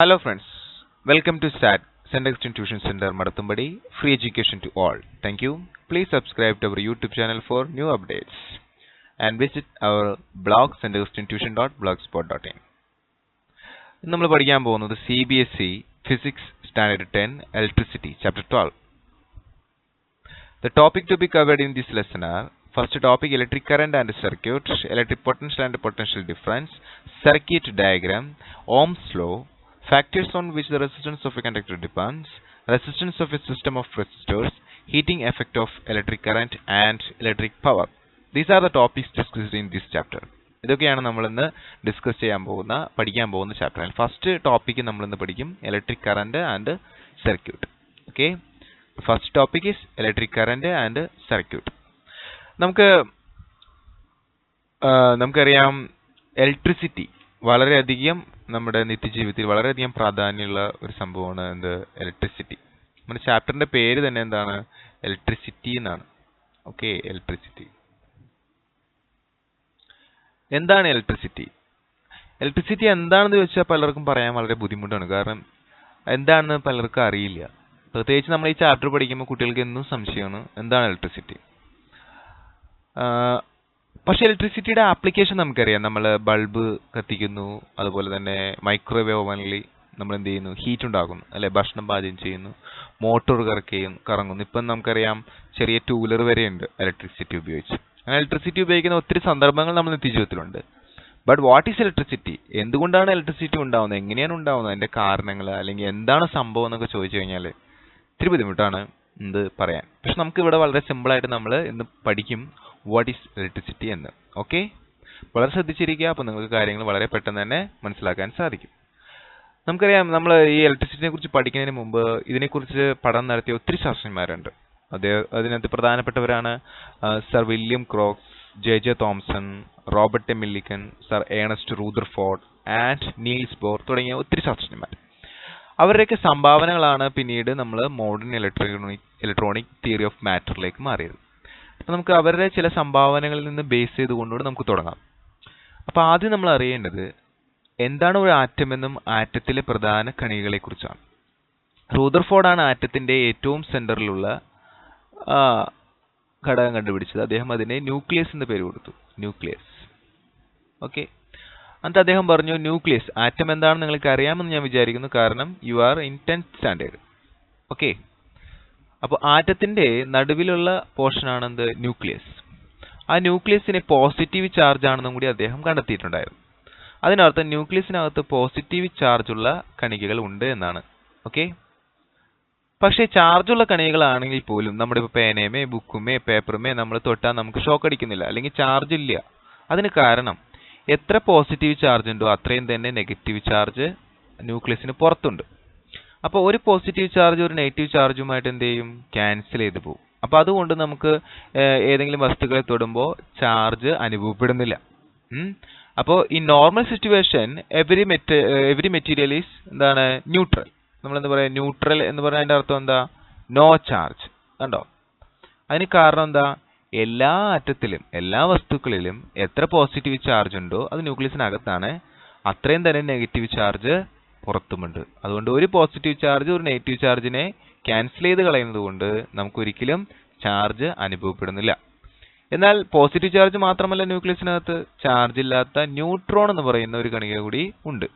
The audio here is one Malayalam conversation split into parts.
Hello friends, welcome to SAT, Center Extension Tuition Center Madathumbadi, free education to all. Thank you. Please subscribe to our YouTube channel for new updates and visit our blog centerextentuition.blogspot.in. ഇന്ന് നമ്മൾ പഠിക്കാൻ പോകുന്നത് CBSE Physics Standard 10 Electricity Chapter 12. The topic to be covered in this lesson are: first topic, electric current and circuit, electric potential and potential difference, circuit diagram, Ohm's law, factors on which the resistance of a conductor depends, resistance of a system of resistors, heating effect of electric current and electric power. These are the topics discussed in this chapter. ഇതൊക്കെയാണ് നമ്മൾ ഇന്ന് പഠിക്കാൻ പോകുന്ന ചാപ്റ്റർ. ഫസ്റ്റ് ടോപ്പിക് നമ്മൾ ഇന്ന് പഠിക്കും electric current and circuit. Okay, first topic is electric current and circuit. നമുക്കറിയാം ഇലക്ട്രിസിറ്റി വളരെയധികം നമ്മുടെ നിത്യജീവിതത്തിൽ വളരെയധികം പ്രാധാന്യമുള്ള ഒരു സംഭവമാണ്. ഇലക്ട്രിസിറ്റി. നമ്മുടെ ചാപ്റ്ററിന്റെ പേര് തന്നെ എന്താണ്? ഇലക്ട്രിസിറ്റി എന്നാണ്. Okay, electricity. എന്താണ് ഇലക്ട്രിസിറ്റി? ഇലക്ട്രിസിറ്റി എന്താണെന്ന് ചോദിച്ചാൽ പലർക്കും പറയാൻ വളരെ ബുദ്ധിമുട്ടാണ്. കാരണം എന്താണെന്ന് പലർക്കും അറിയില്ല. പ്രത്യേകിച്ച് നമ്മൾ ഈ ചാപ്റ്റർ പഠിക്കുമ്പോൾ കുട്ടികൾക്ക് എന്നും സംശയമാണ് എന്താണ് ഇലക്ട്രിസിറ്റി. പക്ഷെ ഇലക്ട്രിസിറ്റിയുടെ ആപ്ലിക്കേഷൻ നമുക്കറിയാം. നമ്മൾ ബൾബ് കത്തിക്കുന്നു, അതുപോലെ തന്നെ മൈക്രോവേവ് ഓവനിൽ നമ്മൾ എന്ത് ചെയ്യുന്നു? ഹീറ്റ് ഉണ്ടാക്കുന്നു, അല്ലെ? ഭക്ഷണം പാചകം ചെയ്യുന്നു, മോട്ടോർ കറങ്ങുന്നു. ഇപ്പം നമുക്കറിയാം ചെറിയ ടൂ വീലർ വരെയുണ്ട് ഇലക്ട്രിസിറ്റി ഉപയോഗിച്ച്. അങ്ങനെ ഇലക്ട്രിസിറ്റി ഉപയോഗിക്കുന്ന ഒത്തിരി സന്ദർഭങ്ങൾ നമ്മൾ നിത്യജീവിതത്തിലുണ്ട്. But what is electricity? എന്തുകൊണ്ടാണ് ഇലക്ട്രിസിറ്റി ഉണ്ടാവുന്നത്? എങ്ങനെയാണ് ഉണ്ടാവുന്നത്? അതിന്റെ കാരണങ്ങൾ അല്ലെങ്കിൽ എന്താണ് സംഭവം എന്നൊക്കെ ചോദിച്ചു കഴിഞ്ഞാൽ ഇത്തിരി ബുദ്ധിമുട്ടാണ് എന്ത് പറയാൻ. പക്ഷെ നമുക്ക് ഇവിടെ വളരെ സിമ്പിളായിട്ട് നമ്മൾ ഇന്ന് പഠിക്കും വാട്ട് ഈസ് ഇലക്ട്രിസിറ്റി എന്ന്. ഓക്കെ, വളരെ ശ്രദ്ധിച്ചിരിക്കുക. അപ്പോൾ നിങ്ങൾക്ക് കാര്യങ്ങൾ വളരെ പെട്ടെന്ന് തന്നെ മനസ്സിലാക്കാൻ സാധിക്കും. നമുക്കറിയാം, നമ്മൾ ഈ ഇലക്ട്രിസിറ്റിനെ കുറിച്ച് പഠിക്കുന്നതിന് മുമ്പ് ഇതിനെക്കുറിച്ച് പഠനം നടത്തിയ ഒത്തിരി ശാസ്ത്രജ്ഞന്മാരുണ്ട്. അതിനകത്ത് പ്രധാനപ്പെട്ടവരാണ് sir William Crookes, J Thomson, Robert Millikan, sir Ernest Rutherford and Niels Bohr തുടങ്ങിയ ഒത്തിരി ശാസ്ത്രജ്ഞന്മാർ. അവരുടെയൊക്കെ സംഭാവനകളാണ് പിന്നീട് നമ്മൾ മോഡേൺ ഇലക്ട്രോണിക് തിയറി ഓഫ് മാറ്ററിലേക്ക് മാറിയത്. അപ്പോൾ നമുക്ക് അവരുടെ ചില സംഭാവനകളിൽ നിന്ന് ബേസ് ചെയ്തുകൊണ്ടുകൂടെ നമുക്ക് തുടങ്ങാം. അപ്പോൾ ആദ്യം നമ്മൾ അറിയേണ്ടത് എന്താണ് ഒരു ആറ്റം എന്നും ആറ്റത്തിലെ പ്രധാന കണികകളെ കുറിച്ചാണ്. റൂദർഫോർഡാണ് ആറ്റത്തിന്റെ ഏറ്റവും സെന്ററിലുള്ള ഘടകം കണ്ടുപിടിച്ചത്. അദ്ദേഹം അതിനെ ന്യൂക്ലിയസ് എന്ന് പേര് കൊടുത്തു, ന്യൂക്ലിയസ്. ഓക്കെ, എന്നിട്ട് അദ്ദേഹം പറഞ്ഞു ന്യൂക്ലിയസ് ആറ്റം എന്താണെന്ന് നിങ്ങൾക്ക് അറിയാമെന്ന് ഞാൻ വിചാരിക്കുന്നു, കാരണം you are in 10th standard. Okay, അപ്പോൾ ആറ്റത്തിന്റെ നടുവിലുള്ള പോർഷനാണ് എന്ത്? ന്യൂക്ലിയസ്. ആ ന്യൂക്ലിയസിന് പോസിറ്റീവ് ചാർജ് ആണെന്നും കൂടി അദ്ദേഹം കണ്ടെത്തിയിട്ടുണ്ടായിരുന്നു. അതിനർത്ഥം ന്യൂക്ലിയസിനകത്ത് പോസിറ്റീവ് ചാർജുള്ള കണികകൾ ഉണ്ട് എന്നാണ്. ഓക്കെ, പക്ഷേ ചാർജുള്ള കണികകളാണെങ്കിൽ പോലും നമ്മുടെ ഇപ്പോൾ പേനയുമേ ബുക്കുമേ പേപ്പറുമേ നമ്മൾ തൊട്ടാൽ നമുക്ക് ഷോക്ക് അടിക്കുന്നില്ല, അല്ലെങ്കിൽ ചാർജ് ഇല്ല. അതിന് കാരണം എത്ര പോസിറ്റീവ് ചാർജ് ഉണ്ടോ അത്രയും തന്നെ നെഗറ്റീവ് ചാർജ് ന്യൂക്ലിയസിന് പുറത്തുണ്ട്. അപ്പോൾ ഒരു പോസിറ്റീവ് ചാർജ് ഒരു നെഗറ്റീവ് ചാർജുമായിട്ട് എന്ത് ചെയ്യും? ക്യാൻസൽ ചെയ്ത് പോകും. അപ്പോൾ അതുകൊണ്ട് നമുക്ക് ഏതെങ്കിലും വസ്തുക്കളെ തൊടുമ്പോൾ ചാർജ് അനുഭവപ്പെടുന്നില്ല. അപ്പോൾ ഈ normal situation every material is എന്താണ്? ന്യൂട്രൽ. നമ്മളെന്താ പറയുക? ന്യൂട്രൽ എന്ന് പറഞ്ഞാൽ അതിൻ്റെ അർത്ഥം എന്താ? No charge. കണ്ടോ? അതിന് കാരണം എന്താ? എല്ലാ ആറ്റത്തിലും എല്ലാ വസ്തുക്കളിലും എത്ര പോസിറ്റീവ് ചാർജ് ഉണ്ടോ അത് ന്യൂക്ലിയസിനകത്താണ്, അത്രയും തന്നെ നെഗറ്റീവ് ചാർജ് പുറത്തുമുണ്ട്. അതുകൊണ്ട് ഒരു പോസിറ്റീവ് ചാർജ് ഒരു നെഗറ്റീവ് ചാർജിനെ ക്യാൻസൽ ചെയ്ത് കളയുന്നത് കൊണ്ട് നമുക്കൊരിക്കലും ചാർജ് അനുഭവപ്പെടുന്നില്ല. എന്നാൽ പോസിറ്റീവ് ചാർജ് മാത്രമല്ല ന്യൂക്ലിയസിനകത്ത്, ചാർജ് ഇല്ലാത്ത ന്യൂട്രോൺ എന്ന് പറയുന്ന ഒരു കണിക കൂടി ഉണ്ട്.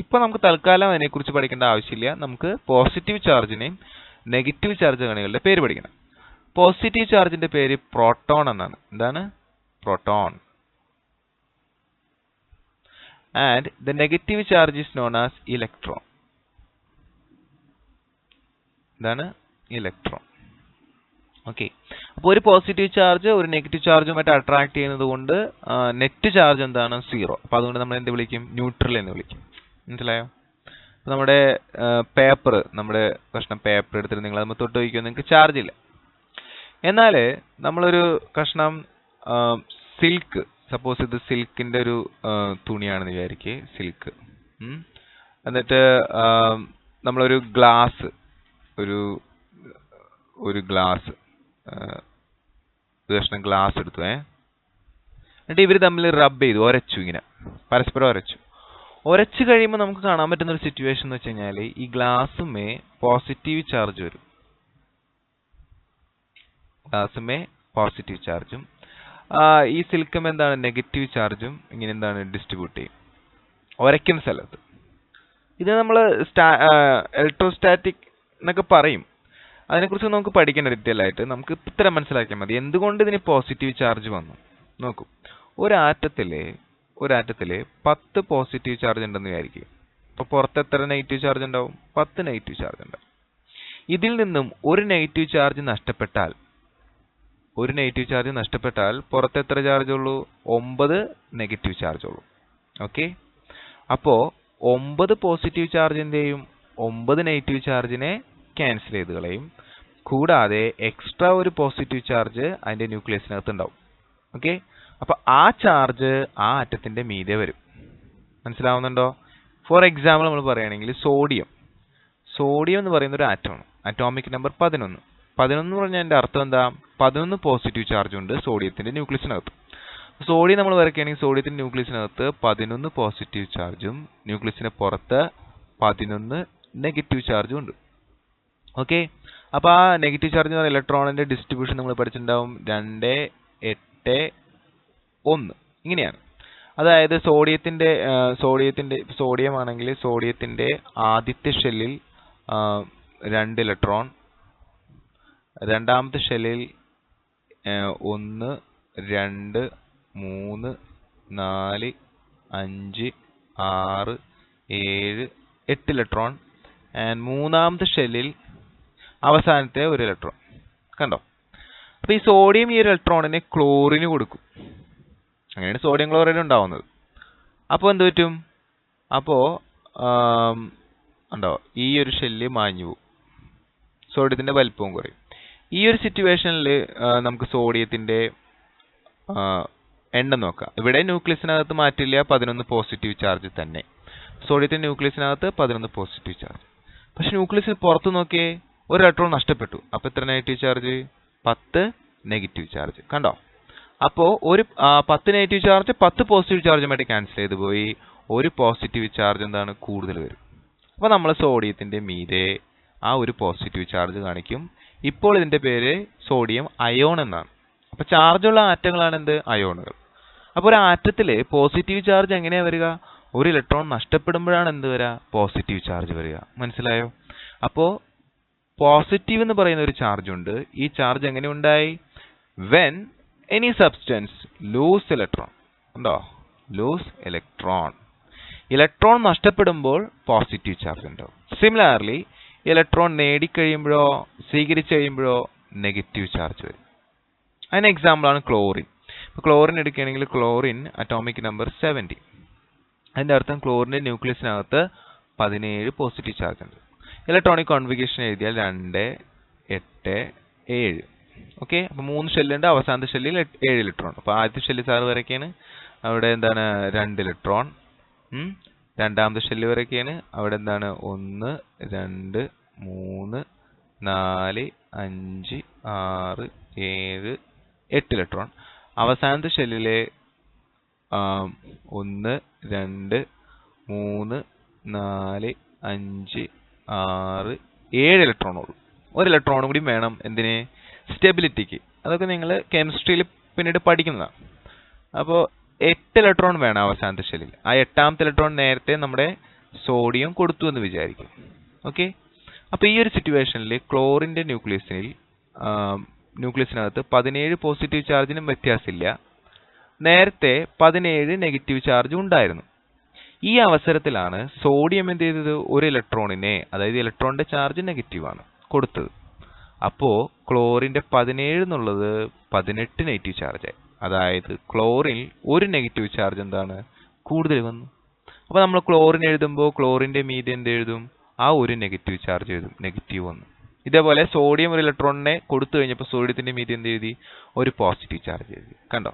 ഇപ്പൊ നമുക്ക് തൽക്കാലം അതിനെക്കുറിച്ച് പഠിക്കേണ്ട ആവശ്യമില്ല. നമുക്ക് പോസിറ്റീവ് ചാർജിനെയും നെഗറ്റീവ് ചാർജ് കണികളുടെ പേര് പഠിക്കണം. പോസിറ്റീവ് ചാർജിന്റെ പേര് പ്രോട്ടോൺ എന്നാണ്. എന്താണ്? Proton. And the negative charge is known as electron. എന്താണ്? ഇലക്ട്രോൺ. ഓക്കെ, അപ്പോൾ ഒരു പോസിറ്റീവ് ചാർജ് ഒരു നെഗറ്റീവ് ചാർജുമായിട്ട് അട്രാക്ട് ചെയ്യുന്നത് കൊണ്ട് നെറ്റ് ചാർജ് എന്താണ്? 0. അപ്പോൾ അതുകൊണ്ട് നമ്മൾ എന്ത് വിളിക്കും? ന്യൂട്രൽ എന്ന് വിളിക്കും. മനസ്സിലായോ? നമ്മുടെ പേപ്പർ, നമ്മുടെ കഷ്ണം പേപ്പർ എടുത്തിട്ട് നിങ്ങൾ അത് തൊട്ട് വയ്ക്കുമോ? നിങ്ങൾക്ക് ചാർജ് ഇല്ല. എന്നാൽ നമ്മളൊരു കഷ്ണം സിൽക്ക്, സപ്പോസ് ഇത് സിൽക്കിന്റെ ഒരു തുണിയാണെന്ന് വിചാരിക്കുക, സിൽക്ക്. എന്നിട്ട് നമ്മളൊരു ഗ്ലാസ്, ഒരു ഗ്ലാസ് കഷ്ണം ഗ്ലാസ് എടുത്തു. എന്നിട്ട് ഇവർ തമ്മിൽ റബ്ബ് ചെയ്തു, ഉരച്ചു, ഇങ്ങനെ പരസ്പരം ഉരച്ചു. ഉരച്ച് കഴിയുമ്പോൾ നമുക്ക് കാണാൻ പറ്റുന്ന ഒരു സിറ്റുവേഷൻ എന്ന് വെച്ച് കഴിഞ്ഞാൽ ഈ ഗ്ലാസ്സുമേ പോസിറ്റീവ് ചാർജ് വരും. ഗ്ലാസ്സുമേ പോസിറ്റീവ് ചാർജും ഈ സിൽക്കും എന്താണ് നെഗറ്റീവ് ചാർജും ഇങ്ങനെ എന്താണ് ഡിസ്ട്രിബ്യൂട്ട് ചെയ്യും ഉരയ്ക്കുന്ന സ്ഥലത്ത്. ഇത് നമ്മൾ ഇലക്ട്രോസ്റ്റാറ്റിക് എന്നൊക്കെ പറയും. അതിനെക്കുറിച്ച് നമുക്ക് പഠിക്കേണ്ട ഡീറ്റെയിൽ ആയിട്ട്. നമുക്ക് ഇത്ര മനസ്സിലാക്കിയാൽ മതി എന്തുകൊണ്ട് ഇതിന് പോസിറ്റീവ് ചാർജ് വന്നു. നോക്കൂ, ഒരു ആറ്റത്തില് 10 പോസിറ്റീവ് ചാർജ് ഉണ്ടെന്ന് വിചാരിക്കും. അപ്പോൾ പുറത്ത് എത്ര നെഗറ്റീവ് ചാർജ് ഉണ്ടാവും? 10 നെഗറ്റീവ് ചാർജ് ഉണ്ടാവും. ഇതിൽ നിന്നും ഒരു നെഗറ്റീവ് ചാർജ് നഷ്ടപ്പെട്ടാൽ പുറത്ത് എത്ര ചാർജ് ഉള്ളൂ? 9 നെഗറ്റീവ് ചാർജ് ഉള്ളൂ. ഓക്കെ, അപ്പോൾ 9 പോസിറ്റീവ് ചാർജ് എന്ത് ചെയ്യും? 9 നെഗറ്റീവ് ചാർജിനെ ക്യാൻസൽ ചെയ്ത് കളയും. കൂടാതെ എക്സ്ട്രാ ഒരു പോസിറ്റീവ് ചാർജ് അതിന്റെ ന്യൂക്ലിയസിനകത്ത് ഉണ്ടാവും. ഓക്കെ, അപ്പൊ ആ ചാർജ് ആ ആറ്റത്തിന്റെ മീതെ വരും. മനസ്സിലാവുന്നുണ്ടോ? ഫോർ എക്സാമ്പിൾ നമ്മൾ പറയുകയാണെങ്കിൽ സോഡിയം എന്ന് പറയുന്ന ഒരു ആറ്റമാണ്. Atomic number 11. 11 എന്ന് പറഞ്ഞാൽ അതിന്റെ അർത്ഥം എന്താ? 11 പോസിറ്റീവ് ചാർജ് ഉണ്ട് സോഡിയത്തിന്റെ ന്യൂക്ലിയസിനകത്ത്. സോഡിയം നമ്മൾ വരയ്ക്കുകയാണെങ്കിൽ സോഡിയത്തിന്റെ ന്യൂക്ലിയസിനകത്ത് 11 പോസിറ്റീവ് ചാർജും ന്യൂക്ലിയസിന് പുറത്ത് 11 നെഗറ്റീവ് ചാർജും ഉണ്ട്. ഓക്കെ, അപ്പൊ ആ നെഗറ്റീവ് ചാർജ് എന്ന് പറയുന്ന ഇലക്ട്രോണിന്റെ ഡിസ്ട്രിബ്യൂഷൻ നമ്മൾ പഠിച്ചിട്ടുണ്ടാവും. 2, 8, 1 ഇങ്ങനെയാണ്. അതായത് സോഡിയം ആണെങ്കിൽ സോഡിയത്തിന്റെ ആദ്യത്തെ ഷെല്ലിൽ 2 ഇലക്ട്രോൺ, രണ്ടാമത്തെ ഷെല്ലിൽ 1, 2, 3, 4, 5, 6, 7, 8 ഇലക്ട്രോൺ. മൂന്നാമത്തെ ഷെല്ലിൽ അവസാനത്തെ ഒരു ഇലക്ട്രോൺ. കണ്ടോ? അപ്പൊ ഈ സോഡിയം ഈ ഒരു ഇലക്ട്രോണിനെ ക്ലോറിന് കൊടുക്കും. അങ്ങനെയാണ് സോഡിയം ക്ലോറൈഡ് ഉണ്ടാവുന്നത്. അപ്പോൾ എന്ത് പറ്റും? അപ്പോൾ ഉണ്ടോ ഈ ഒരു ഷെല്ല് മാഞ്ഞു പോകും, സോഡിയത്തിന്റെ വലിപ്പവും കുറയും. ഈ ഒരു സിറ്റുവേഷനിൽ നമുക്ക് സോഡിയത്തിന്റെ എണ്ണം നോക്കാം. ഇവിടെ ന്യൂക്ലിയസിനകത്ത് മാറ്റില്ല, 11 പോസിറ്റീവ് ചാർജ് തന്നെ. സോഡിയത്തിന്റെ ന്യൂക്ലിയസിനകത്ത് 11 പോസിറ്റീവ് ചാർജ്. പക്ഷെ ന്യൂക്ലിയസിന് പുറത്ത് നോക്കിയേ, ഒരു ഇലക്ട്രോൺ നഷ്ടപ്പെട്ടു. അപ്പൊ എത്ര നെഗറ്റീവ് ചാർജ്? 10 negative charge. കണ്ടോ? അപ്പോൾ ഒരു 10 നെഗറ്റീവ് ചാർജ് 10 പോസിറ്റീവ് ചാർജുമായിട്ട് ക്യാൻസൽ ചെയ്ത് പോയി. ഒരു പോസിറ്റീവ് ചാർജ് എന്താണ് കൂടുതൽ വരും. അപ്പോൾ നമ്മൾ സോഡിയത്തിന്റെ മീതെ ആ ഒരു പോസിറ്റീവ് ചാർജ് കാണിക്കും. ഇപ്പോൾ ഇതിന്റെ പേര് സോഡിയം അയോൺ എന്നാണ്. അപ്പൊ ചാർജുള്ള ആറ്റങ്ങളാണ് എന്ത്? അയോണുകൾ. അപ്പോൾ ഒരു ആറ്റത്തില് പോസിറ്റീവ് ചാർജ് എങ്ങനെയാ വരിക? ഒരു ഇലക്ട്രോൺ നഷ്ടപ്പെടുമ്പോഴാണ് എന്ത് വരിക? പോസിറ്റീവ് ചാർജ് വരിക. മനസ്സിലായോ? അപ്പോൾ പോസിറ്റീവ് എന്ന് പറയുന്ന ഒരു ചാർജ് ഉണ്ട്. ഈ ചാർജ് എങ്ങനെ ഉണ്ടായി? When any substance lose electron. ഉണ്ടോ? Lose electron. ഇലക്ട്രോൺ നഷ്ടപ്പെടുമ്പോൾ പോസിറ്റീവ് ചാർജ് ഉണ്ടാവും. സിമിലർലി ഇലക്ട്രോൺ നേടിക്കഴിയുമ്പോഴോ സ്വീകരിച്ചു കഴിയുമ്പോഴോ നെഗറ്റീവ് ചാർജ് വരും. അതിന് എക്സാമ്പിൾ ആണ് ക്ലോറിൻ. ക്ലോറിൻ എടുക്കുകയാണെങ്കിൽ ക്ലോറിൻ അറ്റോമിക് നമ്പർ 70. അതിന്റെ അർത്ഥം ക്ലോറിന്റെ ന്യൂക്ലിയസിനകത്ത് 17 പോസിറ്റീവ് ചാർജ് ഉണ്ട്. ഇലക്ട്രോണിക് കോൺഫിഗറേഷൻ എഴുതിയാൽ 2, 8, 7. ഓക്കെ, അപ്പൊ 3 ഷെല്ലുണ്ട്. അവസാനത്തെ ഷെല്ലിൽ 7 ഇലക്ട്രോൺ. അപ്പൊ ആദ്യത്തെ ഷെല്ല് സാർ വരയ്ക്കാണ്, അവിടെ എന്താണ് 2 ഇലക്ട്രോൺ. രണ്ടാമത്തെ ഷെല്ല് വരയ്ക്കാണ്, അവിടെ എന്താണ് 1, 2, 3, 4, 5, 6, 7, 8 ഇലക്ട്രോൺ. അവസാനത്തെ ഷെല്ലിലെ 1, 2, 3, 4, 5, 6, 7 ഇലക്ട്രോൺ ഉള്ളൂ. ഒരു ഇലക്ട്രോണും കൂടി വേണം. എന്തിന്? സ്റ്റെബിലിറ്റിക്ക്. അതൊക്കെ നിങ്ങൾ കെമിസ്ട്രിയിൽ പിന്നീട് പഠിക്കുന്നതാണ്. അപ്പോൾ 8 ഇലക്ട്രോൺ വേണം അവസാനത്തെ ഷെല്ലിൽ. ആ 8ാമത്തെ ഇലക്ട്രോൺ നേരത്തെ നമ്മുടെ സോഡിയം കൊടുത്തു എന്ന് വിചാരിക്കും. ഓക്കെ, അപ്പോൾ ഈ ഒരു സിറ്റുവേഷനിൽ ക്ലോറിന്റെ ന്യൂക്ലിയസിനകത്ത് 17 പോസിറ്റീവ് ചാർജിനും വ്യത്യാസമില്ല. നേരത്തെ 17 നെഗറ്റീവ് ചാർജ് ഉണ്ടായിരുന്നു. ഈ അവസരത്തിലാണ് സോഡിയം എന്ത് ചെയ്തത്? ഒരു ഇലക്ട്രോണിനെ, അതായത് ഇലക്ട്രോണിന്റെ ചാർജ് നെഗറ്റീവ് ആണ് കൊടുത്തത്. അപ്പോൾ ക്ലോറിന്റെ 17 എന്നുള്ളത് 18 നെഗറ്റീവ് ചാർജായി. അതായത് ക്ലോറിൻ ഒരു നെഗറ്റീവ് ചാർജ് എന്താണ്? കൂടുതൽ വന്നു. അപ്പോൾ നമ്മൾ ക്ലോറിൻ എഴുതുമ്പോൾ ക്ലോറിന്റെ മീതെ എന്ത് എഴുതും? ആ ഒരു നെഗറ്റീവ് ചാർജ് എഴുതും, നെഗറ്റീവ് വന്നു. ഇതേപോലെ സോഡിയം ഒരു ഇലക്ട്രോണിനെ കൊടുത്തു കഴിഞ്ഞപ്പോൾ സോഡിയത്തിന്റെ മീതെ എന്ത് എഴുതി? ഒരു പോസിറ്റീവ് ചാർജ് എഴുതി. കണ്ടോ?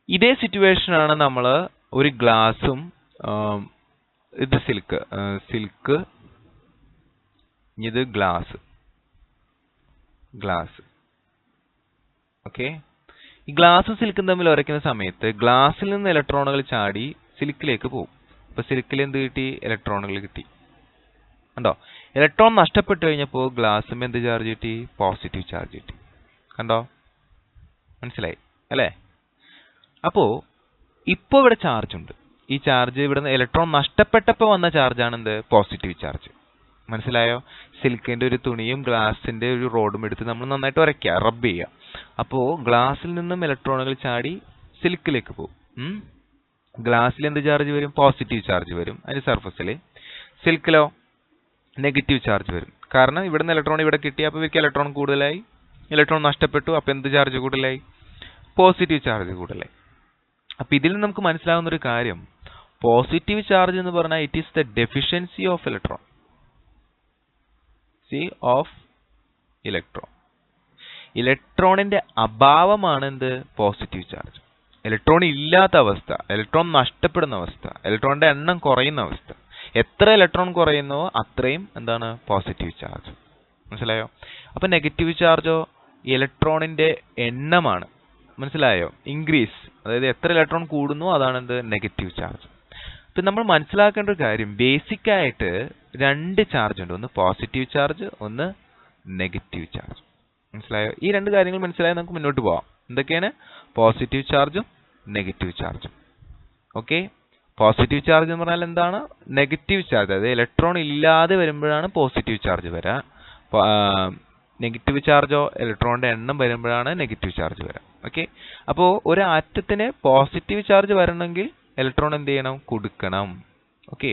ഇതേ സിറ്റുവേഷൻ ആണ് നമ്മൾ ഒരു ഗ്ലാസും ഇത് സിൽക്ക് ഇത് ഗ്ലാസ്. ഓക്കെ, ഈ ഗ്ലാസും സിൽക്കും തമ്മിൽ ഉരയ്ക്കുന്ന സമയത്ത് ഗ്ലാസിൽ നിന്ന് ഇലക്ട്രോണുകൾ ചാടി സിൽക്കിലേക്ക് പോകും. അപ്പോൾ സിൽക്കിൽ എന്ത് കിട്ടി? ഇലക്ട്രോണുകൾ കിട്ടി. കണ്ടോ? ഇലക്ട്രോൺ നഷ്ടപ്പെട്ടു കഴിഞ്ഞപ്പോൾ ഗ്ലാസ്സിൽ എന്ത് ചാർജ് കിട്ടി? പോസിറ്റീവ് ചാർജ് കിട്ടി. കണ്ടോ? മനസ്സിലായി അല്ലേ? അപ്പോൾ ഇപ്പോൾ ഇവിടെ ചാർജ് ഉണ്ട്. ഈ ചാർജ് ഇവിടെ നിന്ന് ഇലക്ട്രോൺ നഷ്ടപ്പെട്ടപ്പോൾ വന്ന ചാർജാണ് എന്ത്? Positive charge. മനസ്സിലായോ? സിൽക്കിന്റെ ഒരു തുണിയും ഗ്ലാസിന്റെ ഒരു റോഡും എടുത്ത് നമ്മൾ നന്നായിട്ട് ഉരയ്ക്കുക, റബ്ബ് ചെയ്യുക. അപ്പോൾ ഗ്ലാസിൽ നിന്നും ഇലക്ട്രോണുകൾ ചാടി സിൽക്കിലേക്ക് പോകും. ഗ്ലാസ്സിൽ എന്ത് ചാർജ് വരും? പോസിറ്റീവ് ചാർജ് വരും അതിന്റെ സർഫസിൽ. സിൽക്കിലോ നെഗറ്റീവ് ചാർജ് വരും. കാരണം ഇവിടെ നിന്ന് ഇലക്ട്രോൺ ഇവിടെ കിട്ടി, അപ്പോൾ ഇവർക്ക് ഇലക്ട്രോൺ കൂടുതലായി. ഇലക്ട്രോൺ നഷ്ടപ്പെട്ടു, അപ്പോൾ എന്ത് ചാർജ് കൂടുതലായി? പോസിറ്റീവ് ചാർജ് കൂടുതലായി. അപ്പോൾ ഇതിൽ നിന്ന് നമുക്ക് മനസ്സിലാകുന്ന ഒരു കാര്യം, പോസിറ്റീവ് ചാർജ് എന്ന് പറഞ്ഞാൽ it is the deficiency of electron. ഇലക്ട്രോണിന്റെ അഭാവമാണ് എന്ത്? Positive charge. ഇലക്ട്രോൺ ഇല്ലാത്ത അവസ്ഥ, ഇലക്ട്രോൺ നഷ്ടപ്പെടുന്ന അവസ്ഥ, ഇലക്ട്രോണിന്റെ എണ്ണം കുറയുന്ന അവസ്ഥ. എത്ര ഇലക്ട്രോൺ കുറയുന്നോ അത്രയും എന്താണ്? Positive charge. മനസ്സിലായോ? അപ്പൊ നെഗറ്റീവ് ചാർജോ ഇലക്ട്രോണിന്റെ എണ്ണമാണ്. മനസ്സിലായോ? ഇൻക്രീസ്, അതായത് എത്ര ഇലക്ട്രോൺ കൂടുന്നു അതാണ് എന്ത്? Negative charge. ഇപ്പം നമ്മൾ മനസ്സിലാക്കേണ്ട ഒരു കാര്യം, ബേസിക് ആയിട്ട് രണ്ട് ചാർജ് ഉണ്ട്. ഒന്ന് പോസിറ്റീവ് ചാർജ്, ഒന്ന് നെഗറ്റീവ് ചാർജ്. മനസ്സിലായോ? ഈ രണ്ട് കാര്യങ്ങൾ മനസ്സിലായാൽ നമുക്ക് മുന്നോട്ട് പോവാം. എന്തൊക്കെയാണ്? പോസിറ്റീവ് ചാർജും നെഗറ്റീവ് ചാർജും. ഓക്കെ, പോസിറ്റീവ് ചാർജ് എന്ന് പറഞ്ഞാൽ എന്താണ്? നെഗറ്റീവ് ചാർജ്, അതായത് ഇലക്ട്രോൺ ഇല്ലാതെ വരുമ്പോഴാണ് പോസിറ്റീവ് ചാർജ് വരിക. നെഗറ്റീവ് ചാർജോ ഇലക്ട്രോണിന്റെ എണ്ണം വരുമ്പോഴാണ് നെഗറ്റീവ് ചാർജ് വരിക. ഓക്കെ, അപ്പോൾ ഒരു ആറ്റത്തിന് പോസിറ്റീവ് ചാർജ് വരണമെങ്കിൽ ഇലക്ട്രോൺ എന്ത് ചെയ്യണം? കൊടുക്കണം. ഓക്കെ,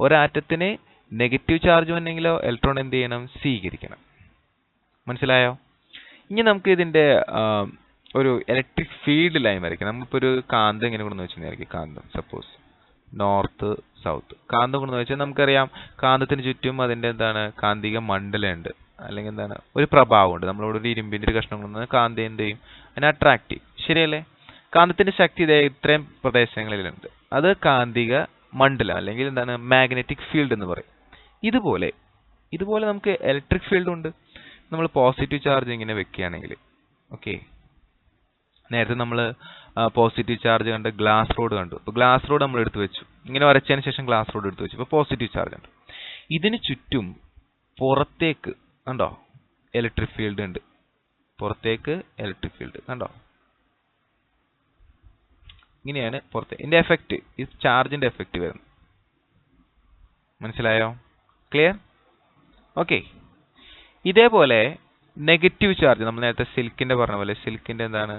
ഒരാറ്റത്തിന് നെഗറ്റീവ് ചാർജ് വന്നെങ്കിലോ ഇലക്ട്രോൺ എന്ത് ചെയ്യണം? സ്വീകരിക്കണം. മനസ്സിലായോ? ഇനി നമുക്ക് ഇതിന്റെ ഒരു ഇലക്ട്രിക് ഫീൽഡ് ലൈൻ വരയ്ക്കാം. നമുക്കിപ്പോൾ ഒരു കാന്തം ഇങ്ങനെ കൊണ്ടു വെച്ചാൽ, കാന്തം സപ്പോസ് നോർത്ത് സൗത്ത് കാന്തം കൊണ്ടു വെച്ചാൽ നമുക്കറിയാം കാന്തത്തിന് ചുറ്റും അതിന്റെ എന്താണ്? കാന്തിക മണ്ഡലമുണ്ട്, അല്ലെങ്കിൽ എന്താണ്? ഒരു പ്രഭാവമുണ്ട്. നമ്മളിവിടെ ഒരു ഇരുമ്പിന്റെ ഒരു കഷ്ണം കൊണ്ടുവന്ന് കാന്തം എന്ത് ചെയ്യും? അതിനെ അട്രാക്ട് ചെയ്യും. ശരിയല്ലേ? കാന്തത്തിന്റെ ശക്തി ഇതേ ഇത്രയും പ്രദേശങ്ങളിലുണ്ട്. അത് കാന്തിക മണ്ഡലം, അല്ലെങ്കിൽ എന്താണ്? മാഗ്നറ്റിക് ഫീൽഡ് എന്ന് പറയും. ഇതുപോലെ നമുക്ക് ഇലക്ട്രിക് ഫീൽഡ് ഉണ്ട്. നമ്മൾ പോസിറ്റീവ് ചാർജ് ഇങ്ങനെ വെക്കുകയാണെങ്കിൽ, ഓക്കെ, നേരത്തെ നമ്മൾ പോസിറ്റീവ് ചാർജ് കണ്ട് ഗ്ലാസ് റോഡ് കണ്ടു. അപ്പോൾ ഗ്ലാസ് റോഡ് നമ്മൾ എടുത്ത് വെച്ചു, ഇങ്ങനെ വരച്ചതിന് ശേഷം ഗ്ലാസ് റോഡ് എടുത്ത് വെച്ചു. അപ്പോൾ പോസിറ്റീവ് ചാർജ് ഉണ്ട്. ഇതിന് ചുറ്റും പുറത്തേക്ക് കണ്ടോ ഇലക്ട്രിക് ഫീൽഡ് ഉണ്ട്. പുറത്തേക്ക് ഇലക്ട്രിക് ഫീൽഡ് കണ്ടോ? ഇങ്ങനെയാണ് പുറത്തെ ഇതിന്റെ എഫക്റ്റ്, ഈ ചാർജിന്റെ എഫക്റ്റ് വരുന്നത്. മനസ്സിലായോ? ക്ലിയർ? ഓക്കെ, ഇതേപോലെ നെഗറ്റീവ് ചാർജ് നമ്മൾ നേരത്തെ സിൽക്കിന്റെ പറഞ്ഞ പോലെ, സിൽക്കിന്റെ എന്താണ്?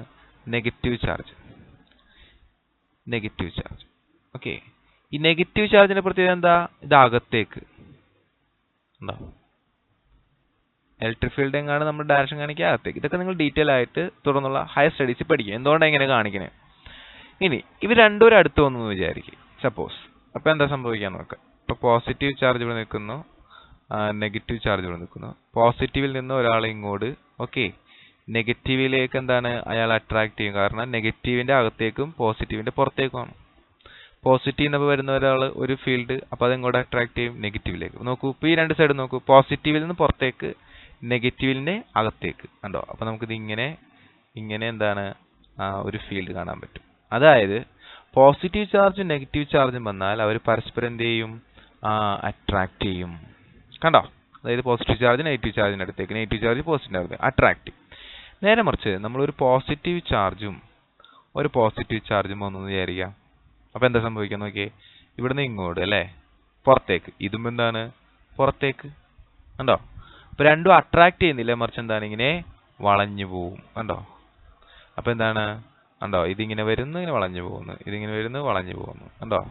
Negative charge. ഓക്കെ, ഈ നെഗറ്റീവ് ചാർജിന്റെ പ്രത്യേകത എന്താ? ഇത് അകത്തേക്ക് ഉണ്ടോ? ഇലക്ട്രിക് ഫീൽഡ് എങ്ങാണ് നമ്മൾ ഡയറക്ഷൻ കാണിക്കുക അകത്തേക്ക്. ഇതൊക്കെ നിങ്ങൾ ഡീറ്റെയിൽ ആയിട്ട് തുടർന്നുള്ള ഹയർ സ്റ്റഡീസ് പഠിക്കുക, എന്തുകൊണ്ടാണ് ഇങ്ങനെ കാണിക്കണേ. ഇനി ഇവർ രണ്ടുപേരും അടുത്ത് വന്നു വിചാരിക്കും, സപ്പോസ്. അപ്പോൾ എന്താ സംഭവിക്കാൻ നോക്കാം. ഇപ്പോൾ പോസിറ്റീവ് ചാർജ് ഇവിടെ നിൽക്കുന്നു, നെഗറ്റീവ് ചാർജ് ഇവിടെ നിൽക്കുന്നു. പോസിറ്റീവിൽ നിന്ന് ഒരാൾ ഇങ്ങോട്ട്, ഓക്കെ, നെഗറ്റീവിലേക്ക് എന്താണ്? അയാൾ അട്രാക്ട് ചെയ്യും. കാരണം നെഗറ്റീവിന്റെ അകത്തേക്കും പോസിറ്റീവിന്റെ പുറത്തേക്കുമാണ്. പോസിറ്റീവ് നിന്ന് വരുന്ന ഒരാൾ ഒരു ഫീൽഡ്, അപ്പോൾ അത് എങ്ങോട്ട് അട്രാക്ട് ചെയ്യും? നെഗറ്റീവിലേക്ക്. നോക്കൂ, ഇപ്പോൾ ഈ രണ്ട് സൈഡ് നോക്കൂ, പോസിറ്റീവിൽ നിന്ന് പുറത്തേക്ക്, നെഗറ്റീവിന്റെ അകത്തേക്ക് കണ്ടോ? അപ്പോൾ നമുക്കിത് ഇങ്ങനെ എന്താണ്? ഒരു ഫീൽഡ് കാണാൻ പറ്റും. അതായത് പോസിറ്റീവ് ചാർജും നെഗറ്റീവ് ചാർജും വന്നാൽ അവർ പരസ്പരം എന്ത് ചെയ്യും? അട്രാക്ട് ചെയ്യും. കണ്ടോ? അതായത് പോസിറ്റീവ് ചാർജ് നെഗറ്റീവ് ചാർജിന്റെ അടുത്തേക്ക്, നെഗറ്റീവ് ചാർജ് പോസിറ്റീവ് അടുത്തേക്ക് അട്രാക്ട് ചെയ്യും. നേരെ മറിച്ച് നമ്മളൊരു പോസിറ്റീവ് ചാർജും വന്നു വിചാരിക്കാം. അപ്പോൾ എന്താ സംഭവിക്കാൻ നോക്കിയേ, ഇവിടുന്ന് ഇങ്ങോട്ട് അല്ലേ, പുറത്തേക്ക്. ഇതും എന്താണ്? പുറത്തേക്ക്. കണ്ടോ? അപ്പോൾ രണ്ടും അട്രാക്ട് ചെയ്യുന്നില്ല, മറിച്ച് എന്താണ്? ഇങ്ങനെ വളഞ്ഞു പോവും. കണ്ടോ? അപ്പോൾ എന്താണ്? കണ്ടോ? ഇതിങ്ങനെ വരുന്നു, ഇങ്ങനെ വളഞ്ഞു പോകുന്നു, ഇതിങ്ങനെ വരുന്നു, വളഞ്ഞു പോകുന്നു. കണ്ടോ?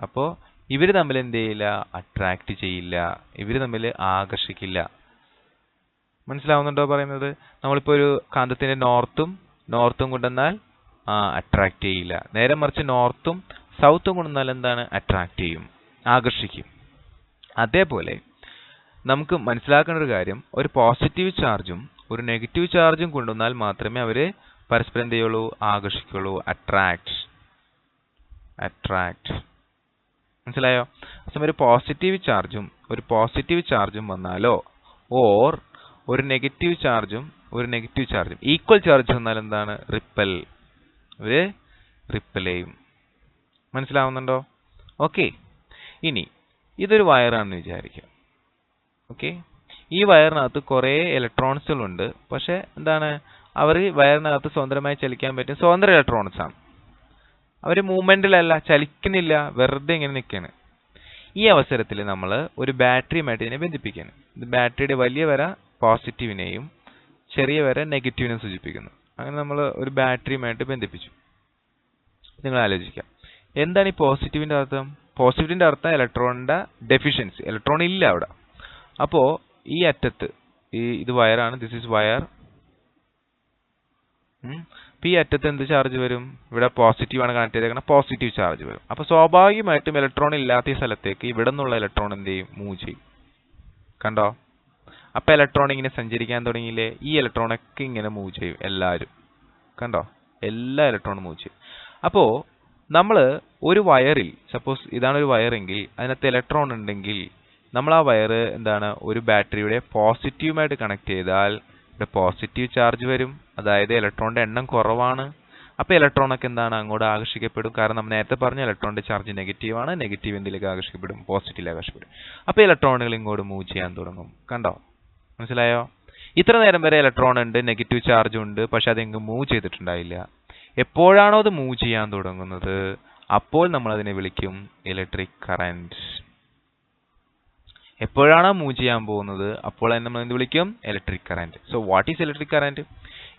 അപ്പോൾ ഇവർ തമ്മിൽ എന്ത് ചെയ്യില്ല? അട്രാക്ട് ചെയ്യില്ല, ഇവർ തമ്മിൽ ആകർഷിക്കില്ല. മനസ്സിലാവുന്നുണ്ടോ പറയുന്നത്? നമ്മളിപ്പോൾ ഒരു കാന്തത്തിന്റെ നോർത്തും കൊണ്ടുവന്നാൽ അട്രാക്ട് ചെയ്യില്ല. നേരെ മറിച്ച് നോർത്തും സൗത്തും കൊണ്ടുവന്നാൽ എന്താണ്? അട്രാക്ട് ചെയ്യും, ആകർഷിക്കും. അതേപോലെ നമുക്ക് മനസ്സിലാക്കേണ്ട ഒരു കാര്യം, ഒരു പോസിറ്റീവ് ചാർജും ഒരു നെഗറ്റീവ് ചാർജും കൊണ്ടുവന്നാൽ മാത്രമേ അവര് പരസ്പരം എന്ത് ചെയ്യുള്ളൂ? ആകർഷിക്കുള്ളൂ, അട്രാക്ട്. മനസ്സിലായോ? ഒരു പോസിറ്റീവ് ചാർജും വന്നാലോ, ഓർ ഒരു നെഗറ്റീവ് ചാർജും ഈക്വൽ ചാർജ് വന്നാൽ എന്താണ്? റിപ്പൽ ചെയ്യും. മനസ്സിലാവുന്നുണ്ടോ? ഓക്കെ, ഇനി ഇതൊരു വയറാണെന്ന് വിചാരിക്കാം. ഓക്കെ, ഈ വയറിനകത്ത് കുറേ ഇലക്ട്രോൺസുകളുണ്ട്. പക്ഷെ എന്താണ്, അവർ വയറിനകത്ത് സ്വതന്ത്രമായി ചലിക്കാൻ പറ്റും സ്വതന്ത്ര ഇലക്ട്രോൺസ് ആണ്. അവർ മൂവ്മെന്റിലല്ല, ചലിക്കുന്നില്ല, വെറുതെ ഇങ്ങനെ നിൽക്കുകയാണ്. ഈ അവസരത്തിൽ നമ്മൾ ഒരു ബാറ്ററിയുമായിട്ട് ഇതിനെ ബന്ധിപ്പിക്കുകയാണ്. ഇത് ബാറ്ററിയുടെ വലിയ വര പോസിറ്റീവിനെയും ചെറിയ വര നെഗറ്റീവിനെയും സൂചിപ്പിക്കുന്നു. അങ്ങനെ നമ്മൾ ഒരു ബാറ്ററിയുമായിട്ട് ബന്ധിപ്പിച്ചു. നിങ്ങൾ ആലോചിക്കാം, എന്താണ് ഈ പോസിറ്റീവിന്റെ അർത്ഥം? പോസിറ്റീവിന്റെ അർത്ഥം ഇലക്ട്രോണിന്റെ ഡെഫിഷ്യൻസി, ഇലക്ട്രോൺ ഇല്ല അവിടെ. അപ്പോ ഈ അറ്റത്ത് ഇത് വയറാണ്, ദിസ് ഈസ് വയർ. ഈ അറ്റത്ത് എന്ത് ചാർജ് വരും? ഇവിടെ പോസിറ്റീവ് ആണ് കണക്ട് ചെയ്തേക്കണം, പോസിറ്റീവ് ചാർജ് വരും. അപ്പൊ സ്വാഭാവികമായിട്ടും ഇലക്ട്രോൺ ഇല്ലാത്ത ഈ സ്ഥലത്തേക്ക് ഇവിടെ നിന്നുള്ള ഇലക്ട്രോൺ എന്ത് ചെയ്യും? മൂവ് ചെയ്യും. കണ്ടോ? അപ്പൊ ഇലക്ട്രോൺ ഇങ്ങനെ സഞ്ചരിക്കാൻ തുടങ്ങിയില്ലേ? ഈ ഇലക്ട്രോണൊക്കെ ഇങ്ങനെ മൂവ് ചെയ്യും എല്ലാവരും. കണ്ടോ? എല്ലാ ഇലക്ട്രോണും മൂവ് ചെയ്യും. അപ്പോ നമ്മൾ ഒരു വയറിൽ, സപ്പോസ് ഇതാണ് ഒരു വയറെങ്കിൽ അതിനകത്ത് ഇലക്ട്രോൺ ഉണ്ടെങ്കിൽ നമ്മൾ ആ വയർ എന്താണ്, ഒരു ബാറ്ററിയുടെ പോസിറ്റീവുമായിട്ട് കണക്ട് ചെയ്താൽ ഇവിടെ പോസിറ്റീവ് ചാർജ് വരും. അതായത് ഇലക്ട്രോണിന്റെ എണ്ണം കുറവാണ്. അപ്പൊ ഇലക്ട്രോണൊക്കെ എന്താണ്, അങ്ങോട്ട് ആകർഷിക്കപ്പെടും. കാരണം നമ്മൾ നേരത്തെ പറഞ്ഞ ഇലക്ട്രോണിന്റെ ചാർജ് നെഗറ്റീവ് ആണ്, നെഗറ്റീവ് എന്തിലേക്ക് ആകർഷിക്കപ്പെടും? പോസിറ്റീവിലേക്ക് ആകർഷിക്കപ്പെടും. അപ്പൊ ഇലക്ട്രോണുകൾ ഇങ്ങോട്ട് മൂവ് ചെയ്യാൻ തുടങ്ങും. കണ്ടോ? മനസ്സിലായോ? ഇത്ര നേരം വരെ ഇലക്ട്രോൺ ഉണ്ട്, നെഗറ്റീവ് ചാർജ് ഉണ്ട്, പക്ഷെ അതെങ്ങും മൂവ് ചെയ്തിട്ടുണ്ടായില്ല. എപ്പോഴാണോ അത് മൂവ് ചെയ്യാൻ തുടങ്ങുന്നത് അപ്പോൾ നമ്മൾ അതിനെ വിളിക്കും ഇലക്ട്രിക് കറന്റ്. എപ്പോഴാണോ മൂവ് ചെയ്യാൻ പോകുന്നത് അപ്പോൾ നമ്മൾ എന്ത് വിളിക്കും? Electric current. So what is electric current?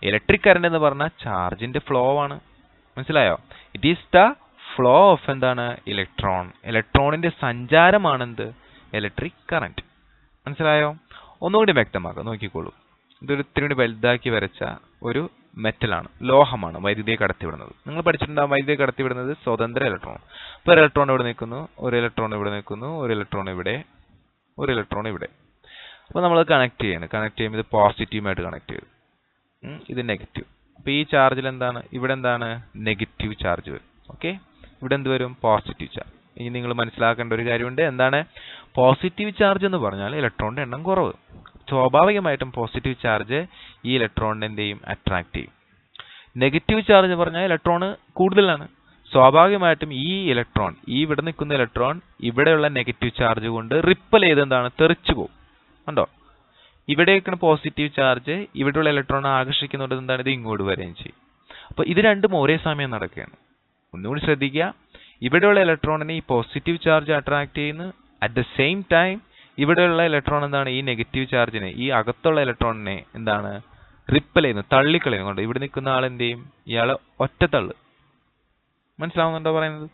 Electric current എന്ന് പറഞ്ഞാൽ ചാർജിന്റെ ഫ്ലോ ആണ്. മനസ്സിലായോ? It is the flow of എന്താണ്? ഇലക്ട്രോൺ. ഇലക്ട്രോണിന്റെ സഞ്ചാരമാണെന്ത്? Electric current. മനസ്സിലായോ? ഒന്നുകൂടി വ്യക്തമാക്കാം, നോക്കിക്കോളൂ. ഇതൊരു ഇത്തിരി വലുതാക്കി വരച്ച ഒരു മെറ്റലാണ്, ലോഹമാണ് വൈദ്യുതിയെ കടത്തിവിടുന്നത്. നിങ്ങൾ പഠിച്ചിട്ടുണ്ടാകും, വൈദ്യുതിയെ കടത്തിവിടുന്നത് സ്വതന്ത്ര ഇലക്ട്രോൺ. ഇപ്പോൾ ഒരു ഇലക്ട്രോൺ ഇവിടെ നിൽക്കുന്നു, ഒരു ഇലക്ട്രോൺ ഇവിടെ നിൽക്കുന്നു, ഒരു ഇലക്ട്രോൺ ഇവിടെ, ഒരു ഇലക്ട്രോൺ ഇവിടെ. അപ്പോൾ നമ്മൾ കണക്ട് ചെയ്യണം. കണക്ട് ചെയ്യുമ്പോൾ ഇത് പോസിറ്റീവായിട്ട് കണക്ട് ചെയ്തു, ഇത് നെഗറ്റീവ്. അപ്പോൾ ഈ ചാർജിൽ എന്താണ്? ഇവിടെ എന്താണ്? നെഗറ്റീവ് ചാർജ് വരും. ഓക്കെ, ഇവിടെ എന്ത് വരും? Positive charge. ഇനി നിങ്ങൾ മനസ്സിലാക്കേണ്ട ഒരു കാര്യമുണ്ട്. എന്താണ് പോസിറ്റീവ് ചാർജ് എന്ന് പറഞ്ഞാൽ? ഇലക്ട്രോണിന്റെ എണ്ണം കുറവ്. സ്വാഭാവികമായിട്ടും പോസിറ്റീവ് ചാർജ് ഈ ഇലക്ട്രോണിനെ എന്ത് ചെയ്യും? അട്രാക്ട് ചെയ്യും. നെഗറ്റീവ് ചാർജ് പറഞ്ഞാൽ ഇലക്ട്രോൺ കൂടുതലാണ്. സ്വാഭാവികമായിട്ടും ഈ ഇലക്ട്രോൺ, ഈ ഇവിടെ നിൽക്കുന്ന ഇലക്ട്രോൺ ഇവിടെയുള്ള നെഗറ്റീവ് ചാർജ് കൊണ്ട് റിപ്പൽ ചെയ്ത് എന്താണ്? തെറിച്ചു പോകും. കണ്ടോ? ഇവിടേക്കാണ് പോസിറ്റീവ് ചാർജ്, ഇവിടെയുള്ള ഇലക്ട്രോൺ ആകർഷിക്കുന്നുണ്ട്. എന്താണ്? ഇത് ഇങ്ങോട്ട് വരികയും ചെയ്യും. അപ്പൊ ഇത് രണ്ടും ഒരേ സമയം നടക്കുകയാണ്. ഒന്നുകൂടി ശ്രദ്ധിക്കുക, ഇവിടെയുള്ള ഇലക്ട്രോണിനെ ഈ പോസിറ്റീവ് ചാർജ് അട്രാക്ട് ചെയ്യുന്നു. അറ്റ് ദ സെയിം ടൈം ഇവിടെയുള്ള ഇലക്ട്രോൺ എന്താണ്? ഈ നെഗറ്റീവ് ചാർജിനെ, ഈ അകത്തുള്ള ഇലക്ട്രോണിനെ എന്താണ്? റിപ്പൽ ചെയ്യുന്നു, തള്ളിക്കളയുന്നു. കൊണ്ട് ഇവിടെ നിൽക്കുന്ന ആൾ എന്ത് ചെയ്യും? ഇയാള് ഒറ്റ തള്ളു. മനസ്സിലാവുന്നുണ്ടോ പറയുന്നത്?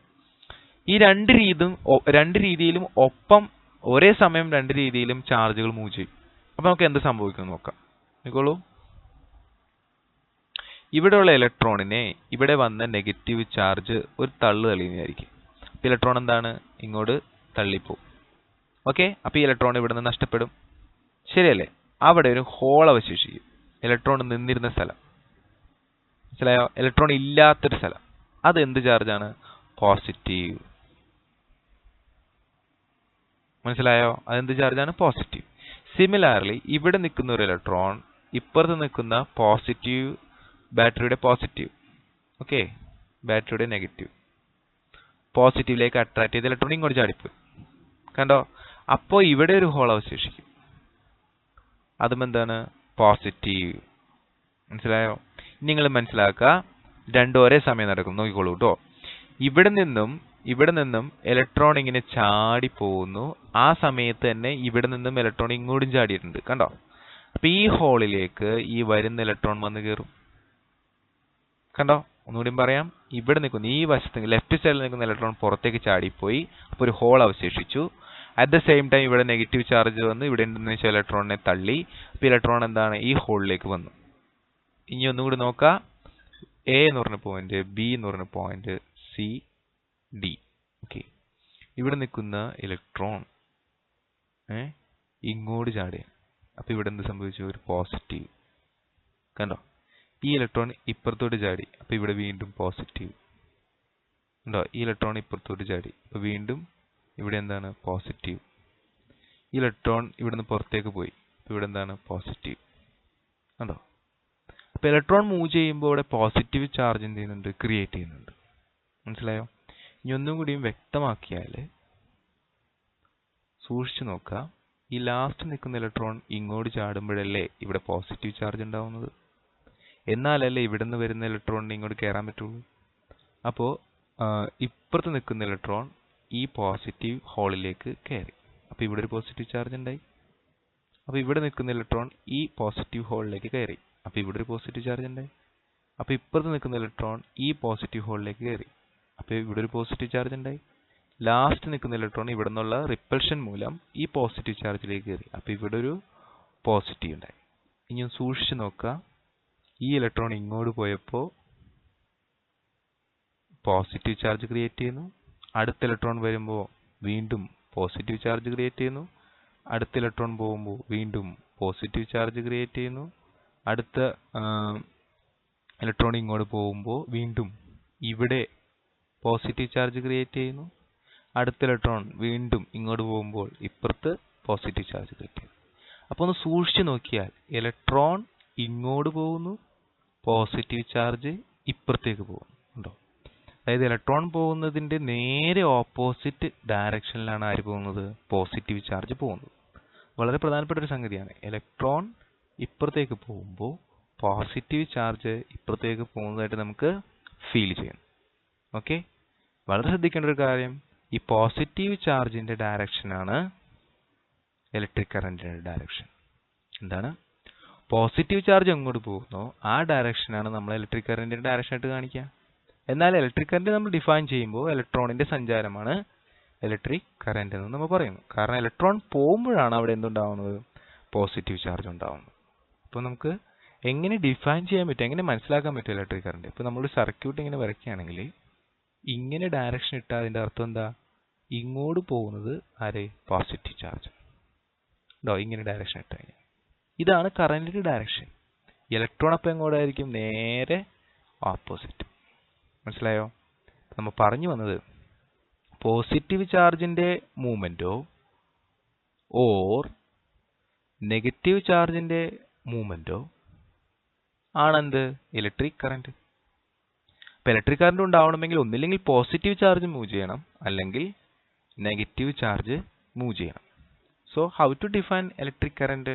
ഈ രണ്ട് രീതിയിലും ഒപ്പം ഒരേ സമയം രണ്ട് രീതിയിലും ചാർജുകൾ മൂവ് ചെയ്യും. അപ്പൊ നമുക്ക് എന്ത് സംഭവിക്കും നോക്കാം. നോക്കോളൂ, ഇവിടെയുള്ള ഇലക്ട്രോണിനെ ഇവിടെ വന്ന നെഗറ്റീവ് ചാർജ് ഒരു തള്ളു തള്ളിയായിരിക്കും. അപ്പൊ ഇലക്ട്രോൺ എന്താണ്? ഇങ്ങോട്ട് തള്ളിപ്പോവും. ഓക്കെ, അപ്പൊ ഈ ഇലക്ട്രോൺ ഇവിടെ നിന്ന് നഷ്ടപ്പെടും. ശരിയല്ലേ? അവിടെ ഒരു ഹോൾ അവശേഷിക്കും, ഇലക്ട്രോൺ നിന്നിരുന്ന സ്ഥലം. മനസ്സിലായോ? ഇലക്ട്രോൺ ഇല്ലാത്തൊരു സ്ഥലം. അത് എന്ത് ചാർജാണ്? പോസിറ്റീവ്. മനസ്സിലായോ? അതെന്ത് ചാർജാണ്? പോസിറ്റീവ്. സിമിലാർലി ഇവിടെ നിൽക്കുന്ന ഒരു ഇലക്ട്രോൺ ഇപ്പുറത്ത് നിൽക്കുന്ന പോസിറ്റീവ്, ബാറ്ററിയുടെ പോസിറ്റീവ്, ഓക്കെ, ബാറ്ററിയുടെ നെഗറ്റീവ്, പോസിറ്റീവിലേക്ക് അട്രാക്ട് ചെയ്ത് ഇലക്ട്രോൺ ഇങ്ങോട്ട് ചാടിപ്പോയി. കണ്ടോ? അപ്പോൾ ഇവിടെ ഒരു ഹോൾ അവശേഷിക്കും, അതും എന്താണ്? പോസിറ്റീവ്. മനസ്സിലായോ? നിങ്ങൾ മനസ്സിലാക്കുക, രണ്ടും ഒരേ സമയം നടക്കും. നോക്കിക്കോളൂ കേട്ടോ. ഇവിടെ നിന്നും ഇലക്ട്രോൺ ഇങ്ങനെ ചാടി പോകുന്നു. ആ സമയത്ത് തന്നെ ഇവിടെ നിന്നും ഇലക്ട്രോൺ ഇങ്ങോട്ടും ചാടിയിട്ടുണ്ട്. കണ്ടോ? അപ്പൊ ഈ ഹോളിലേക്ക് ഈ വരുന്ന ഇലക്ട്രോൺ വന്ന് കയറും. കണ്ടോ? ഒന്നുകൂടി പറയാം, ഇവിടെ നിൽക്കുന്ന ഈ വശത്ത് ലെഫ്റ്റ് സൈഡിൽ നിൽക്കുന്ന ഇലക്ട്രോൺ പുറത്തേക്ക് ചാടിപ്പോയി. അപ്പോൾ ഒരു ഹോൾ അവശേഷിച്ചു. അറ്റ് ദ സെയിം ടൈം ഇവിടെ നെഗറ്റീവ് ചാർജ് വന്ന് ഇവിടെ ഉണ്ടെന്ന് വെച്ചാൽ ഇലക്ട്രോണിനെ തള്ളി. അപ്പോൾ ഇലക്ട്രോൺ എന്താണ്? ഈ ഹോളിലേക്ക് വന്നു. ഇനി ഒന്നുകൂടി നോക്കാം. എ എന്ന് പറഞ്ഞ പോയിന്റ്, ബി എന്ന് പറഞ്ഞ പോയിന്റ്, സി, ഡി. ഓക്കെ, ഇവിടെ നിൽക്കുന്ന ഇലക്ട്രോൺ ഇങ്ങോട്ട് ചാടി. അപ്പൊ ഇവിടെ എന്ത് സംഭവിച്ചു? ഒരു പോസിറ്റീവ്. കണ്ടോ? ഈ ഇലക്ട്രോൺ ഇപ്പുറത്തോട്ട് ചാടി. അപ്പൊ ഇവിടെ വീണ്ടും പോസിറ്റീവ്. കണ്ടോ? ഈ ഇലക്ട്രോൺ ഇപ്പുറത്തോട്ട് ചാടി. അപ്പൊ വീണ്ടും ഇവിടെ എന്താണ്? പോസിറ്റീവ്. ഈ ഇലക്ട്രോൺ ഇവിടുന്ന് പുറത്തേക്ക് പോയി. അപ്പൊ ഇവിടെ എന്താണ്? പോസിറ്റീവ്. കണ്ടോ? അപ്പൊ ഇലക്ട്രോൺ മൂവ് ചെയ്യുമ്പോൾ ഇവിടെ പോസിറ്റീവ് ചാർജ് എന്ത് ചെയ്യുന്നുണ്ട്? ക്രിയേറ്റ് ചെയ്യുന്നുണ്ട്. മനസ്സിലായോ? ഇനി ഒന്നും കൂടിയും വ്യക്തമാക്കിയാൽ സൂക്ഷിച്ചു നോക്കുക. ഈ ലാസ്റ്റ് നിൽക്കുന്ന ഇലക്ട്രോൺ ഇങ്ങോട്ട് ചാടുമ്പോഴല്ലേ ഇവിടെ പോസിറ്റീവ് ചാർജ് ഉണ്ടാവുന്നത്. എന്നാലല്ലേ ഇവിടുന്ന് വരുന്ന ഇലക്ട്രോണിന് ഇങ്ങോട്ട് കയറാൻ പറ്റുള്ളൂ. അപ്പോൾ ഇപ്പുറത്ത് നിൽക്കുന്ന ഇലക്ട്രോൺ ഈ പോസിറ്റീവ് ഹോളിലേക്ക് കയറി. അപ്പോൾ ഇവിടെ ഒരു പോസിറ്റീവ് ചാർജ് ഉണ്ടായി. അപ്പോൾ ഇവിടെ നിൽക്കുന്ന ഇലക്ട്രോൺ ഈ പോസിറ്റീവ് ഹോളിലേക്ക് കയറി. അപ്പോൾ ഇവിടെ ഒരു പോസിറ്റീവ് ചാർജ് ഉണ്ടായി. അപ്പോൾ ഇപ്പുറത്ത് നിൽക്കുന്ന ഇലക്ട്രോൺ ഈ പോസിറ്റീവ് ഹോളിലേക്ക് കയറി. അപ്പോൾ ഇവിടെ ഒരു പോസിറ്റീവ് ചാർജ് ഉണ്ടായി. ലാസ്റ്റ് നിൽക്കുന്ന ഇലക്ട്രോൺ ഇവിടെ നിന്നുള്ള റിപ്പൽഷൻ മൂലം ഈ പോസിറ്റീവ് ചാർജിലേക്ക് കയറി. അപ്പോൾ ഇവിടെ ഒരു പോസിറ്റീവ് ഉണ്ടായി. ഇനി സൂക്ഷിച്ച് നോക്കുക. ഈ ഇലക്ട്രോൺ ഇങ്ങോട്ട് പോയപ്പോൾ പോസിറ്റീവ് ചാർജ് ക്രിയേറ്റ് ചെയ്യുന്നു. അടുത്ത ഇലക്ട്രോൺ വരുമ്പോൾ വീണ്ടും പോസിറ്റീവ് ചാർജ് ക്രിയേറ്റ് ചെയ്യുന്നു. അടുത്ത ഇലക്ട്രോൺ പോകുമ്പോൾ വീണ്ടും പോസിറ്റീവ് ചാർജ് ക്രിയേറ്റ് ചെയ്യുന്നു. അടുത്ത ഇലക്ട്രോൺ ഇങ്ങോട്ട് പോകുമ്പോൾ വീണ്ടും ഇവിടെ പോസിറ്റീവ് ചാർജ് ക്രിയേറ്റ് ചെയ്യുന്നു. അടുത്ത ഇലക്ട്രോൺ വീണ്ടും ഇങ്ങോട്ട് പോകുമ്പോൾ ഇപ്പുറത്ത് പോസിറ്റീവ് ചാർജ് ക്രിയേറ്റ് ചെയ്യുന്നു. അപ്പോൾ ഒന്ന് സൂക്ഷിച്ച് നോക്കിയാൽ ഇലക്ട്രോൺ ഇങ്ങോട്ട് പോകുന്നു, പോസിറ്റീവ് ചാർജ് ഇപ്പുറത്തേക്ക് പോകുന്നു. ഉണ്ടോ? അതായത് ഇലക്ട്രോൺ പോകുന്നതിൻ്റെ നേരെ ഓപ്പോസിറ്റ് ഡയറക്ഷനിലാണ് ആര് പോകുന്നത്? പോസിറ്റീവ് ചാർജ് പോകുന്നത്. വളരെ പ്രധാനപ്പെട്ട ഒരു സംഗതിയാണ്. ഇലക്ട്രോൺ ഇപ്പുറത്തേക്ക് പോകുമ്പോൾ പോസിറ്റീവ് ചാർജ് ഇപ്പുറത്തേക്ക് പോകുന്നതായിട്ട് നമുക്ക് ഫീൽ ചെയ്യണം. ഓക്കെ, വളരെ ശ്രദ്ധിക്കേണ്ട ഒരു കാര്യം, ഈ പോസിറ്റീവ് ചാർജിന്റെ ഡയറക്ഷനാണ് ഇലക്ട്രിക് കറന്റിന്റെ ഡയറക്ഷൻ. എന്താണ്? പോസിറ്റീവ് ചാർജ് എങ്ങോട്ട് പോകുന്നോ ആ ഡയറക്ഷനാണ് നമ്മൾ ഇലക്ട്രിക് കറന്റിന്റെ ഡയറക്ഷൻ ആയിട്ട് കാണിക്കുക. എന്നാൽ ഇലക്ട്രിക് കറന്റ് നമ്മൾ ഡിഫൈൻ ചെയ്യുമ്പോൾ ഇലക്ട്രോണിന്റെ സഞ്ചാരമാണ് ഇലക്ട്രിക് കറന്റ് എന്ന് നമ്മൾ പറയുന്നു. കാരണം ഇലക്ട്രോൺ പോകുമ്പോഴാണ് അവിടെ എന്തുണ്ടാവുന്നത്? പോസിറ്റീവ് ചാർജ് ഉണ്ടാവുന്നത്. അപ്പോൾ നമുക്ക് എങ്ങനെ ഡിഫൈൻ ചെയ്യാൻ പറ്റും, എങ്ങനെ മനസ്സിലാക്കാൻ പറ്റും ഇലക്ട്രിക് കറന്റ്? ഇപ്പോൾ നമ്മളൊരു സർക്യൂട്ട് ഇങ്ങനെ വരയ്ക്കുകയാണെങ്കിൽ ഇങ്ങനെ ഡയറക്ഷൻ ഇട്ടാൽ അതിൻ്റെ അർത്ഥം എന്താ? ഇങ്ങോട്ട് പോകുന്നത് ആരെ? Positive charge. ഉണ്ടോ? ഇങ്ങനെ ഡയറക്ഷൻ ഇട്ട് കഴിഞ്ഞാൽ ഇതാണ് കറന്റിന്റെ ഡയറക്ഷൻ. ഇലക്ട്രോൺ അപ്പം എങ്ങോട്ടായിരിക്കും? നേരെ ഓപ്പോസിറ്റ്. മനസ്സിലായോ? നമ്മൾ പറഞ്ഞു വന്നത് പോസിറ്റീവ് ചാർജിന്റെ മൂവ്മെന്റോ ഓർ നെഗറ്റീവ് ചാർജിന്റെ മൂവ്മെന്റോ ആണെന്ത്? Electric current. ഇപ്പം ഇലക്ട്രിക് കറന്റ് ഉണ്ടാവണമെങ്കിൽ ഒന്നില്ലെങ്കിൽ പോസിറ്റീവ് ചാർജ് മൂവ് ചെയ്യണം, അല്ലെങ്കിൽ നെഗറ്റീവ് ചാർജ് മൂവ് ചെയ്യണം. So how to define electric current?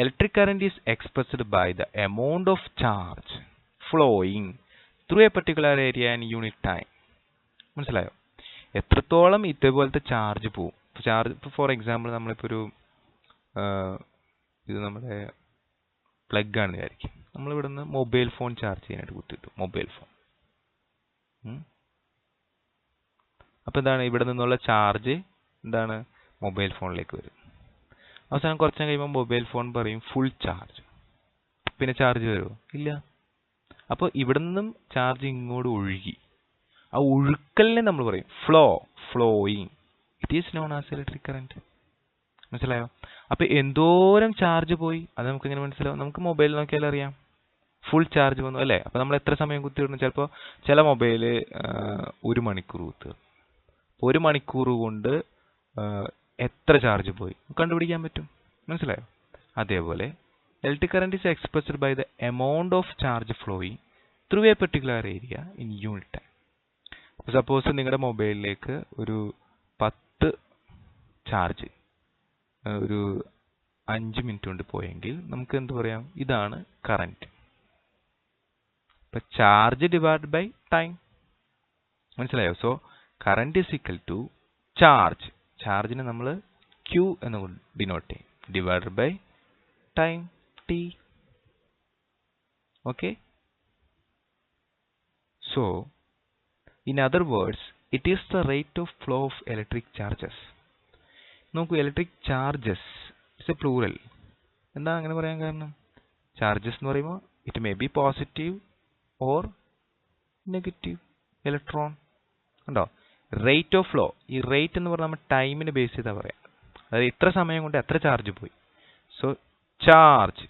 Electric current is expressed by the amount of charge flowing through a particular area and unit time. മനസ്സിലായോ? എത്രത്തോളം ഇതേപോലത്തെ ചാർജ് പോവും. ചാർജ് ഫോർ എക്സാമ്പിൾ നമ്മളിപ്പോൾ ഒരു ഇത് നമ്മുടെ പ്ലഗ് ആണെന്ന് വിചാരിക്കും. നമ്മളിവിടെ നിന്ന് മൊബൈൽ ഫോൺ ചാർജ് ചെയ്യാനായിട്ട് കുത്തിയിട്ടു. Mobile phone. അപ്പോൾ എന്താണ്? ഇവിടെ നിന്നുള്ള ചാർജ് എന്താണ്? മൊബൈൽ ഫോണിലേക്ക് വരും. അവസാനം കുറച്ച് കഴിയുമ്പോൾ മൊബൈൽ ഫോൺ പറയും ഫുൾ ചാർജ്. പിന്നെ ചാർജ് വരുമോ? ഇല്ല. അപ്പോൾ ഇവിടെ നിന്നും ചാർജ് ഇങ്ങോട്ട് ഒഴുകി. ആ ഒഴുക്കലിനെ നമ്മൾ പറയും flowing. It is known as electric current. മനസ്സിലായോ? അപ്പോൾ എന്തോരം ചാർജ് പോയി അത് നമുക്ക് എങ്ങനെ മനസ്സിലാവും? നമുക്ക് മൊബൈൽ നോക്കിയാൽ അറിയാം ഫുൾ ചാർജ് വന്നു അല്ലേ. അപ്പോൾ നമ്മൾ എത്ര സമയം കുത്തിയിടുന്നു? ചിലപ്പോൾ ചില മൊബൈല് 1 മണിക്കൂർ കുത്തിയിടും. 1 മണിക്കൂർ കൊണ്ട് എത്ര ചാർജ് പോയി കണ്ടുപിടിക്കാൻ പറ്റും. മനസ്സിലായോ? അതേപോലെ electric current is expressed by the amount of charge flowing through a particular area in unit time. Suppose നിങ്ങളുടെ മൊബൈലിലേക്ക് ഒരു 10 ചാർജ് ഒരു 5 മിനിറ്റ് കൊണ്ട് പോയെങ്കിൽ നമുക്ക് എന്ത് പറയാം? ഇതാണ് കറന്റ്. ഇപ്പൊ ചാർജ് ഡിവൈഡ് ബൈ ടൈം. മനസ്സിലായോ? So current is equal to charge. ചാർജിനെ നമ്മൾ Q എന്ന് ഡിനോട്ട് ചെയ്യും. Divide by time T. Okay? So, in other words, it is the rate of flow of electric charges. നോക്കൂ, electric charges it's a plural. എന്താ അങ്ങനെ പറയാൻ കാരണം? ചാർജസ് എന്ന് പറയുമ്പോൾ it may be positive or negative electron. ഉണ്ടോ? Rate of flow. ഈ റേറ്റ് എന്ന് പറഞ്ഞാൽ നമ്മൾ ടൈമിനെ ബേസ് ചെയ്താൽ പറയാം. അതായത് ഇത്ര സമയം കൊണ്ട് എത്ര ചാർജ് പോയി. So charge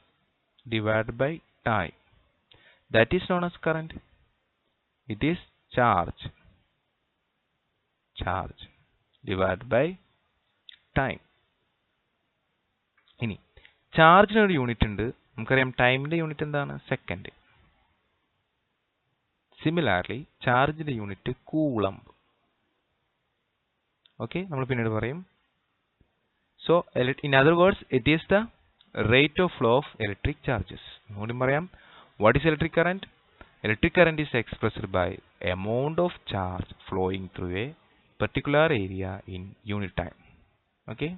divide by time. That is known as current. It is charge divide by time. ഇനി ചാർജിന് ഒരു യൂണിറ്റ് ഉണ്ട്. നമുക്കറിയാം ടൈമിന്റെ യൂണിറ്റ് എന്താണ്? സെക്കൻഡ്. സിമിലാർലി ചാർജിന്റെ യൂണിറ്റ് കൂളംബ്. ഓക്കെ, നമ്മൾ പിന്നീട് പറയും. So in other words it is the rate of flow of electric charges. ഒന്നുകൂടി പറയാം. What is electric current? Electric current is expressed by amount of charge flowing through a particular area in unit time. Okay.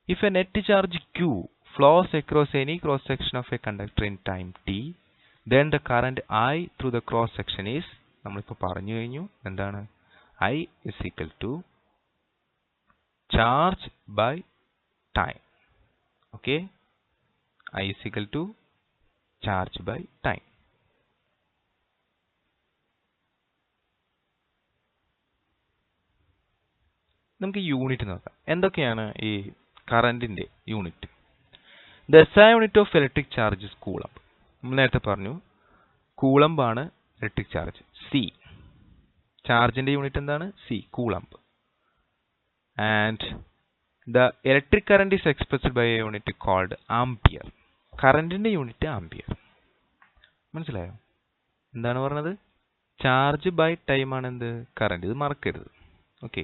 If a net charge Q flows across any cross section of a conductor in time t, then the current I through the cross section is, നമ്മളിപ്പോൾ പറഞ്ഞു കഴിഞ്ഞു എന്താണ്, I is equal to charge by time. Okay, I is equal to charge by time. നമുക്ക് യൂണിറ്റ് നോക്കാം. എന്തൊക്കെയാണ് ഈ കറന്റിന്റെ unit? The SI unit of electric charge is Coulomb. നമ്മൾ നേരത്തെ പറഞ്ഞു കൂളംബ് ആണ് ഇലക്ട്രിക് ചാർജ്. സി ചാർജിന്റെ യൂണിറ്റ് എന്താണ്? C Coulomb. And the electric current is expressed by a unit called ampere. കറന്റിന്റെ യൂണിറ്റ് ആംപിയർ. മനസ്സിലായോ? എന്താണ് പറഞ്ഞത്? ചാർജ് ബൈ ടൈം ആണ് എന്ത്? കറന്റ്. ഇത് മറക്കരുത്. ഓക്കെ,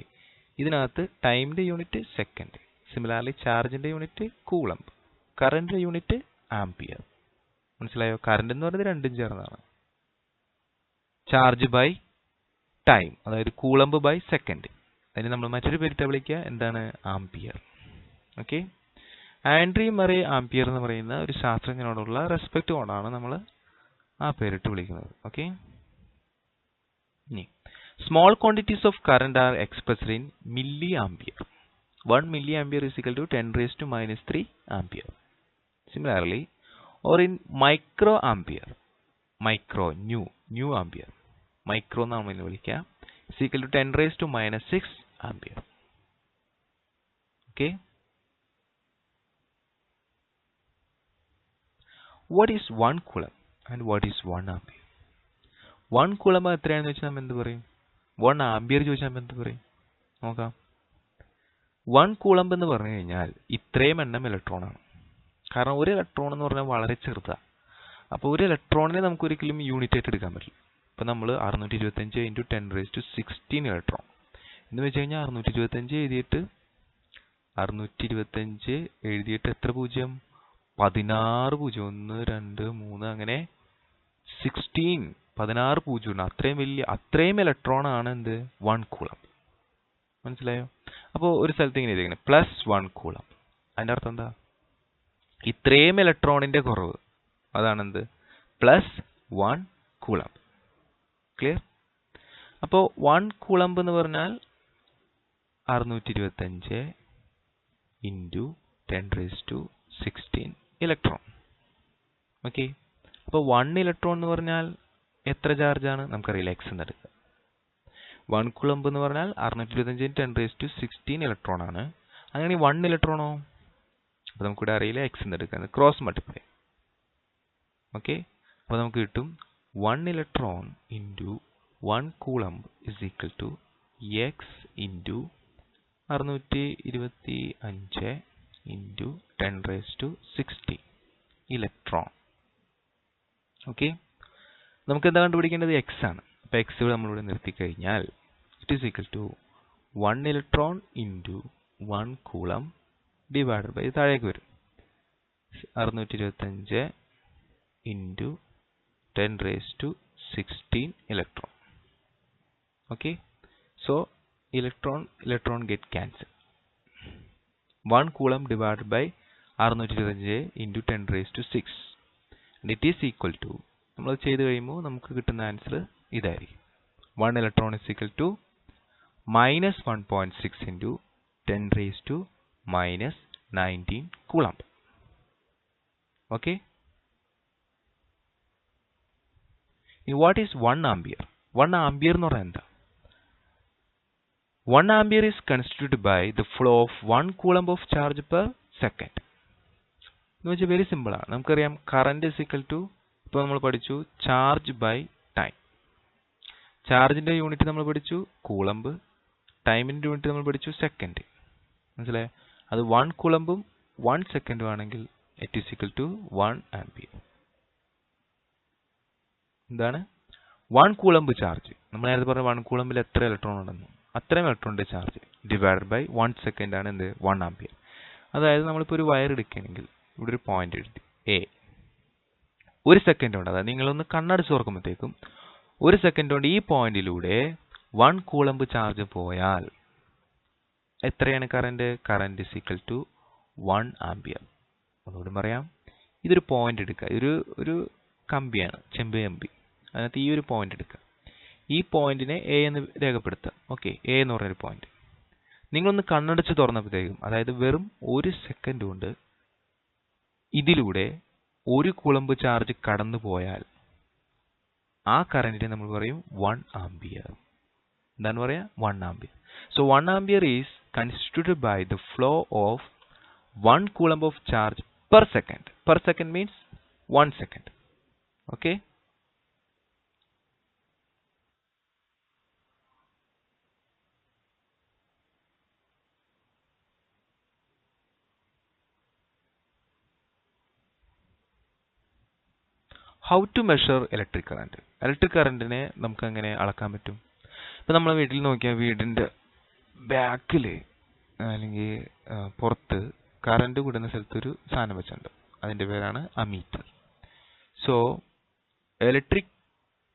ഇതിനകത്ത് ടൈമിന്റെ യൂണിറ്റ് സെക്കൻഡ്. സിമിലാർലി ചാർജിന്റെ യൂണിറ്റ് കൂളംബ്, കറന്റിന്റെ യൂണിറ്റ് ആംപിയർ. മനസ്സിലായോ? കറന്റ് എന്ന് പറയുന്നത് രണ്ടും ചേർന്നതാണ്. ചാർജ് ബൈ ടൈം, അതായത് കൂളംബ് ബൈ സെക്കൻഡ്. അതിന് നമ്മൾ മറ്റൊരു പേരിട്ട് വിളിക്കുക എന്താണ്? Ampere. Okay, Andre Marie Ampere എന്ന് പറയുന്ന ഒരു ശാസ്ത്രജ്ഞനോടുള്ള റെസ്പെക്ട് കൊണ്ടാണ് നമ്മൾ ആ പേരിട്ട് വിളിക്കുന്നത്. ഓക്കെ, ഇനി small quantities of current R expressed in milli ampere. 1 milli ampere is equal to 10⁻³ ampere. Similarly, or in micro ampere, micro new ampere, micro എന്നാണ് നമ്മൾ വിളിക്കുക, is equal to 10⁻⁻6 ampere. Okay, what is 1 coulomb and what is 1 ampere? 1 coulomb എത്രയാണെന്ന് വെച്ചാൽ നമ്മൾ എന്ത് പറയും? 1 ampere ചോദിച്ചാൽ നമ്മൾ എന്ത് പറയും? നോക്കാം. 1 coulomb എന്ന് പറഞ്ഞു കഴിഞ്ഞാൽ ഇത്രയും എണ്ണം ഇലക്ട്രോൺ ആണ്. കാരണം ഒരു ഇലക്ട്രോൺ എന്ന് പറഞ്ഞാൽ വളരെ ചെറുതാണ്. അപ്പോൾ ഒരു ഇലക്ട്രോണിനെ നമുക്ക് ഒരിക്കലും യൂണിറ്റ് ആയിട്ട് എടുക്കാൻ പറ്റില്ല. ഇപ്പം നമ്മൾ 625 × 10⁻16 ഇലക്ട്രോൺ എന്ന് വെച്ച് കഴിഞ്ഞാൽ 625 എഴുതിയിട്ട് എത്ര പൂജ്യം? 16 പൂജ്യം, 1 2 3 അങ്ങനെ 16 പൂജ്യം. അത്രയും ഇലക്ട്രോൺ ആണ് എന്ത്? 1 coulomb. മനസ്സിലായോ? അപ്പോൾ ഒരു സ്ഥലത്ത് ഇങ്ങനെ എഴുതിയിരിക്കുന്നത് +1 coulomb. അതിൻ്റെ അർത്ഥം എന്താ? ഇത്രയും ഇലക്ട്രോണിന്റെ കുറവ്, അതാണെന്ത്? +1 coulomb. ക്ലിയർ? അപ്പോൾ 1 coulomb എന്ന് പറഞ്ഞാൽ 625 × 10⁻16 ഇലക്ട്രോൺ. ഓക്കെ, അപ്പോൾ 1 ഇലക്ട്രോൺ എന്ന് പറഞ്ഞാൽ എത്ര ചാർജാണ്? നമുക്കറിയില്ല, എക്സ് എന്ന് എടുക്കുക. 1 coulomb എന്ന് പറഞ്ഞാൽ 625 × 10⁻16 ഇലക്ട്രോൺ ആണ്. അങ്ങനെ 1 ഇലക്ട്രോണോ? അപ്പോൾ നമുക്കിവിടെ അറിയില്ല, എക്സ് എന്ന് എടുക്കുക, ക്രോസ് മൾട്ടിപ്ലൈ. ഓക്കെ, അപ്പോൾ നമുക്ക് കിട്ടും 1 electron into 1 coulomb is equal to x into 625 into 10⁻16 electron. Okay, നമുക്ക് എന്താ കണ്ടുപിടിക്കേണ്ടത്? എക്സ് ആണ്. അപ്പോൾ എക്സ് ഇവിടെ നമ്മളിവിടെ നിർത്തി കഴിഞ്ഞാൽ it is equal to 1 electron into 1 coulomb divided by താഴേക്ക് വരും 625 into 10⁻16 electron. Okay, so electron get cancelled. 1 coulomb divided by 625 into 10⁻6 and it is equal to, നമ്മൾ ചെയ്തു കഴിയുമ്പോൾ നമുക്ക് കിട്ടുന്ന ആൻസർ ഇതായിരിക്കും. 1 electron is equal to -1.6 into 10⁻−19 coulomb. Okay. What is 1 ampere? 1 ampere എന്ന് പറഞ്ഞാൽ എന്താ? 1 ampere is constituted by the flow of 1 coulomb of charge per second. എന്ന് വെച്ചാൽ വെരി സിമ്പിൾ ആണ്. നമുക്കറിയാം കറന്റ് is equal to, ഇപ്പോൾ നമ്മൾ പഠിച്ചു ചാർജ് ബൈ ടൈം. ചാർജിന്റെ യൂണിറ്റ് നമ്മൾ പഠിച്ചു കൂളംബ്, ടൈമിന്റെ യൂണിറ്റ് നമ്മൾ പഠിച്ചു സെക്കൻഡ്. മനസ്സിലായോ? അത് 1 കൂളംബും 1 സെക്കൻഡും ആണെങ്കിൽ it is equal to 1 ampere. എന്താണ്? 1 കൂളംബ് ചാർജ്, നമ്മൾ നേരത്തെ പറഞ്ഞ 1 കൂളംബിൽ എത്ര ഇലക്ട്രോൺ ഉണ്ടെന്ന്, അത്രയും ഇലക്ട്രോണിന്റെ ചാർജ് ഡിവൈഡഡ് ബൈ 1 സെക്കൻഡ് ആണ് എന്ത് 1 ആംപിയർ. അതായത് നമ്മളിപ്പോൾ ഒരു വയർ എടുക്കുകയാണെങ്കിൽ ഇവിടെ ഒരു പോയിന്റ് എഴുതി എ, 1 സെക്കൻഡ് കൊണ്ട്, അതായത് നിങ്ങളൊന്ന് കണ്ണടച്ച് തുറക്കുമ്പോഴത്തേക്കും 1 സെക്കൻഡ് കൊണ്ട് ഈ പോയിന്റിലൂടെ 1 കൂളംബ് ചാർജ് പോയാൽ എത്രയാണ് current? Current is equal to 1 ampere. ഒന്നുകൂടി പറയാം, ഇതൊരു പോയിന്റ് എടുക്കുക, ഒരു കമ്പിയാണ്, ചെമ്പ് കമ്പി. അതിനകത്ത് ഈ ഒരു പോയിന്റ് എടുക്കുക, ഈ പോയിന്റിനെ എ എന്ന് രേഖപ്പെടുത്തുക. ഓക്കെ, എ എന്ന് പറഞ്ഞൊരു പോയിന്റ്. നിങ്ങളൊന്ന് കണ്ണടച്ച് തുറന്നപ്പോഴത്തേക്കും, അതായത് വെറും 1 സെക്കൻഡ് കൊണ്ട് ഇതിലൂടെ 1 കൂളംബ് ചാർജ് കടന്നു പോയാൽ ആ കറന്റിനെ നമ്മൾ പറയും 1 ആംപിയർ. എന്താണ് പറയാ? 1 ampere. So 1 ampere is constituted by the flow of 1 coulomb of charge per second. Per second means 1 second. Okay. How to measure electric current? Electric current നെ നമുക്ക് എങ്ങനെ അളക്കാൻ പറ്റും? ഇപ്പൊ നമ്മളെ വീട്ടിൽ നോക്കിയാൽ വീടിന്റെ ബാക്കിൽ അല്ലെങ്കിൽ പുറത്ത് കറണ്ട് വിടുന്ന സ്ഥലത്ത് ഒരു സാധനം വെച്ചിട്ടുണ്ട്, അതിന്റെ പേരാണ് ammeter. So electric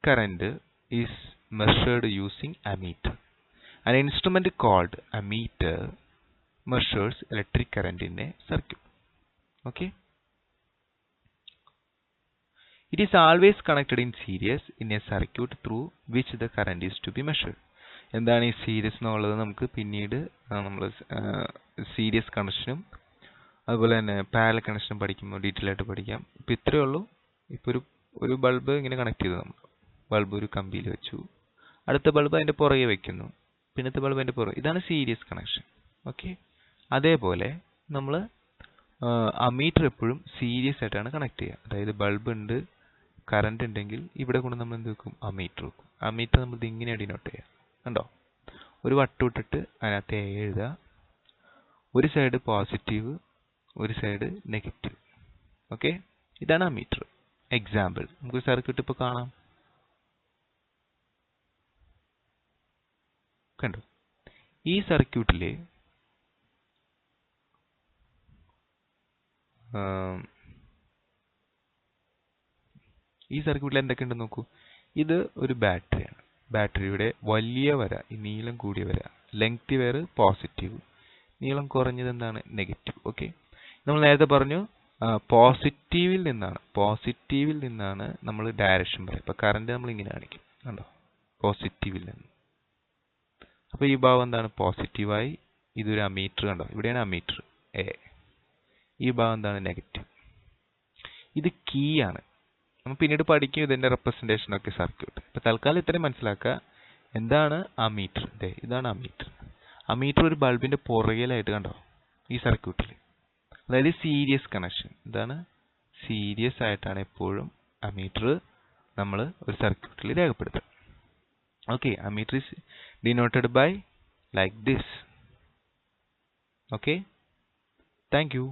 current is measured using ammeter. An instrument called ammeter measures electric current in a circuit. Okay. It is always connected in series in a circuit through which the current is to be measured. എന്താണ് ഈ സീരീസ് എന്നുള്ളത് നമുക്ക് പിന്നീട് നമ്മൾ സീരീസ് കണക്ഷനും അതുപോലെ തന്നെ പാരലൽ കണക്ഷനും പഠിക്കുമ്പോൾ ഡീറ്റെയിൽ ആയിട്ട് പഠിക്കാം. ഇപ്പം ഇത്രയേ ഉള്ളൂ. ഇപ്പോൾ ഒരു ബൾബ് ഇങ്ങനെ കണക്ട് ചെയ്തു, നമ്മൾ ബൾബ് ഒരു കമ്പിയിൽ വെച്ചു, അടുത്ത ബൾബ് അതിൻ്റെ പുറകെ വെക്കുന്നു, പിന്നത്തെ ബൾബ് അതിൻ്റെ പുറകെ. ഇതാണ് സീരീസ് കണക്ഷൻ. ഓക്കെ, അതേപോലെ നമ്മൾ അമീറ്റർ എപ്പോഴും സീരീസ് ആയിട്ടാണ് കണക്ട് ചെയ്യുക. അതായത് ബൾബ് ഉണ്ട്, കറണ്ട് ഉണ്ടെങ്കിൽ ഇവിടെ കൊണ്ട് നമ്മൾ എന്ത് വെക്കും? അമീറ്റർ വെക്കും. അമീറ്റർ നമ്മൾ ഇതിങ്ങനെ ഡിനോട്ട് ചെയ്യുക. കണ്ടോ, ഒരു വട്ടം ഇട്ടിട്ട് അതിനകത്ത് എ എഴുതുക, ഒരു സൈഡ് പോസിറ്റീവ്, ഒരു സൈഡ് നെഗറ്റീവ്. ഓക്കെ, ഇതാണ് അമീറ്റർ. എക്സാമ്പിൾ നമുക്ക് സർക്യൂട്ട് ഇപ്പോൾ കാണാം. കണ്ടോ, ഈ സർക്യൂട്ടിലെ എന്തൊക്കെയുണ്ടെന്ന് നോക്കൂ. ഇത് ഒരു ബാറ്ററിയാണ്. ബാറ്ററിയുടെ വലിയ വര, ഈ നീളം കൂടിയ വര, ലെങ്ത് വയർ പോസിറ്റീവ്, നീളം കുറഞ്ഞത് എന്താണ്? നെഗറ്റീവ്. ഓക്കെ, നമ്മൾ നേരത്തെ പറഞ്ഞു പോസിറ്റീവിൽ നിന്നാണ് നമ്മൾ ഡയറക്ഷൻ പറയുക. ഇപ്പൊ കറണ്ട് നമ്മൾ ഇങ്ങനെ കാണിക്കും, കണ്ടോ, പോസിറ്റീവിൽ നിന്ന്. അപ്പൊ ഈ ഭാഗം എന്താണ്? പോസിറ്റീവായി. ഇതൊരു അമീറ്റർ, കണ്ടോ, ഇവിടെയാണ് അമീറ്റർ എ. ഈ ഭാഗം എന്താണ്? നെഗറ്റീവ്. ഇത് കീ ആണ്. നമ്മൾ പിന്നീട് പഠിക്കും ഇതിന്റെ റെപ്രസെന്റേഷൻ ഒക്കെ സർക്യൂട്ട്. ഇപ്പൊ തൽക്കാലം ഇത്രയും മനസ്സിലാക്കുക. എന്താണ് അമീറ്റർ? ഇതാണ് അമീറ്റർ. അമീറ്റർ ഒരു ബൾബിന്റെ പുറകിലായിട്ട്, കണ്ടോ, ഈ സർക്യൂട്ടിൽ. അതായത് സീരീസ് കണക്ഷൻ. ഇതാണ് സീരീസ് ആയിട്ടാണ് എപ്പോഴും അമീറ്റർ നമ്മൾ ഒരു സർക്യൂട്ടിൽ രേഖപ്പെടുത്തുക. Okay, ammeter is denoted by like this. Okay, thank U.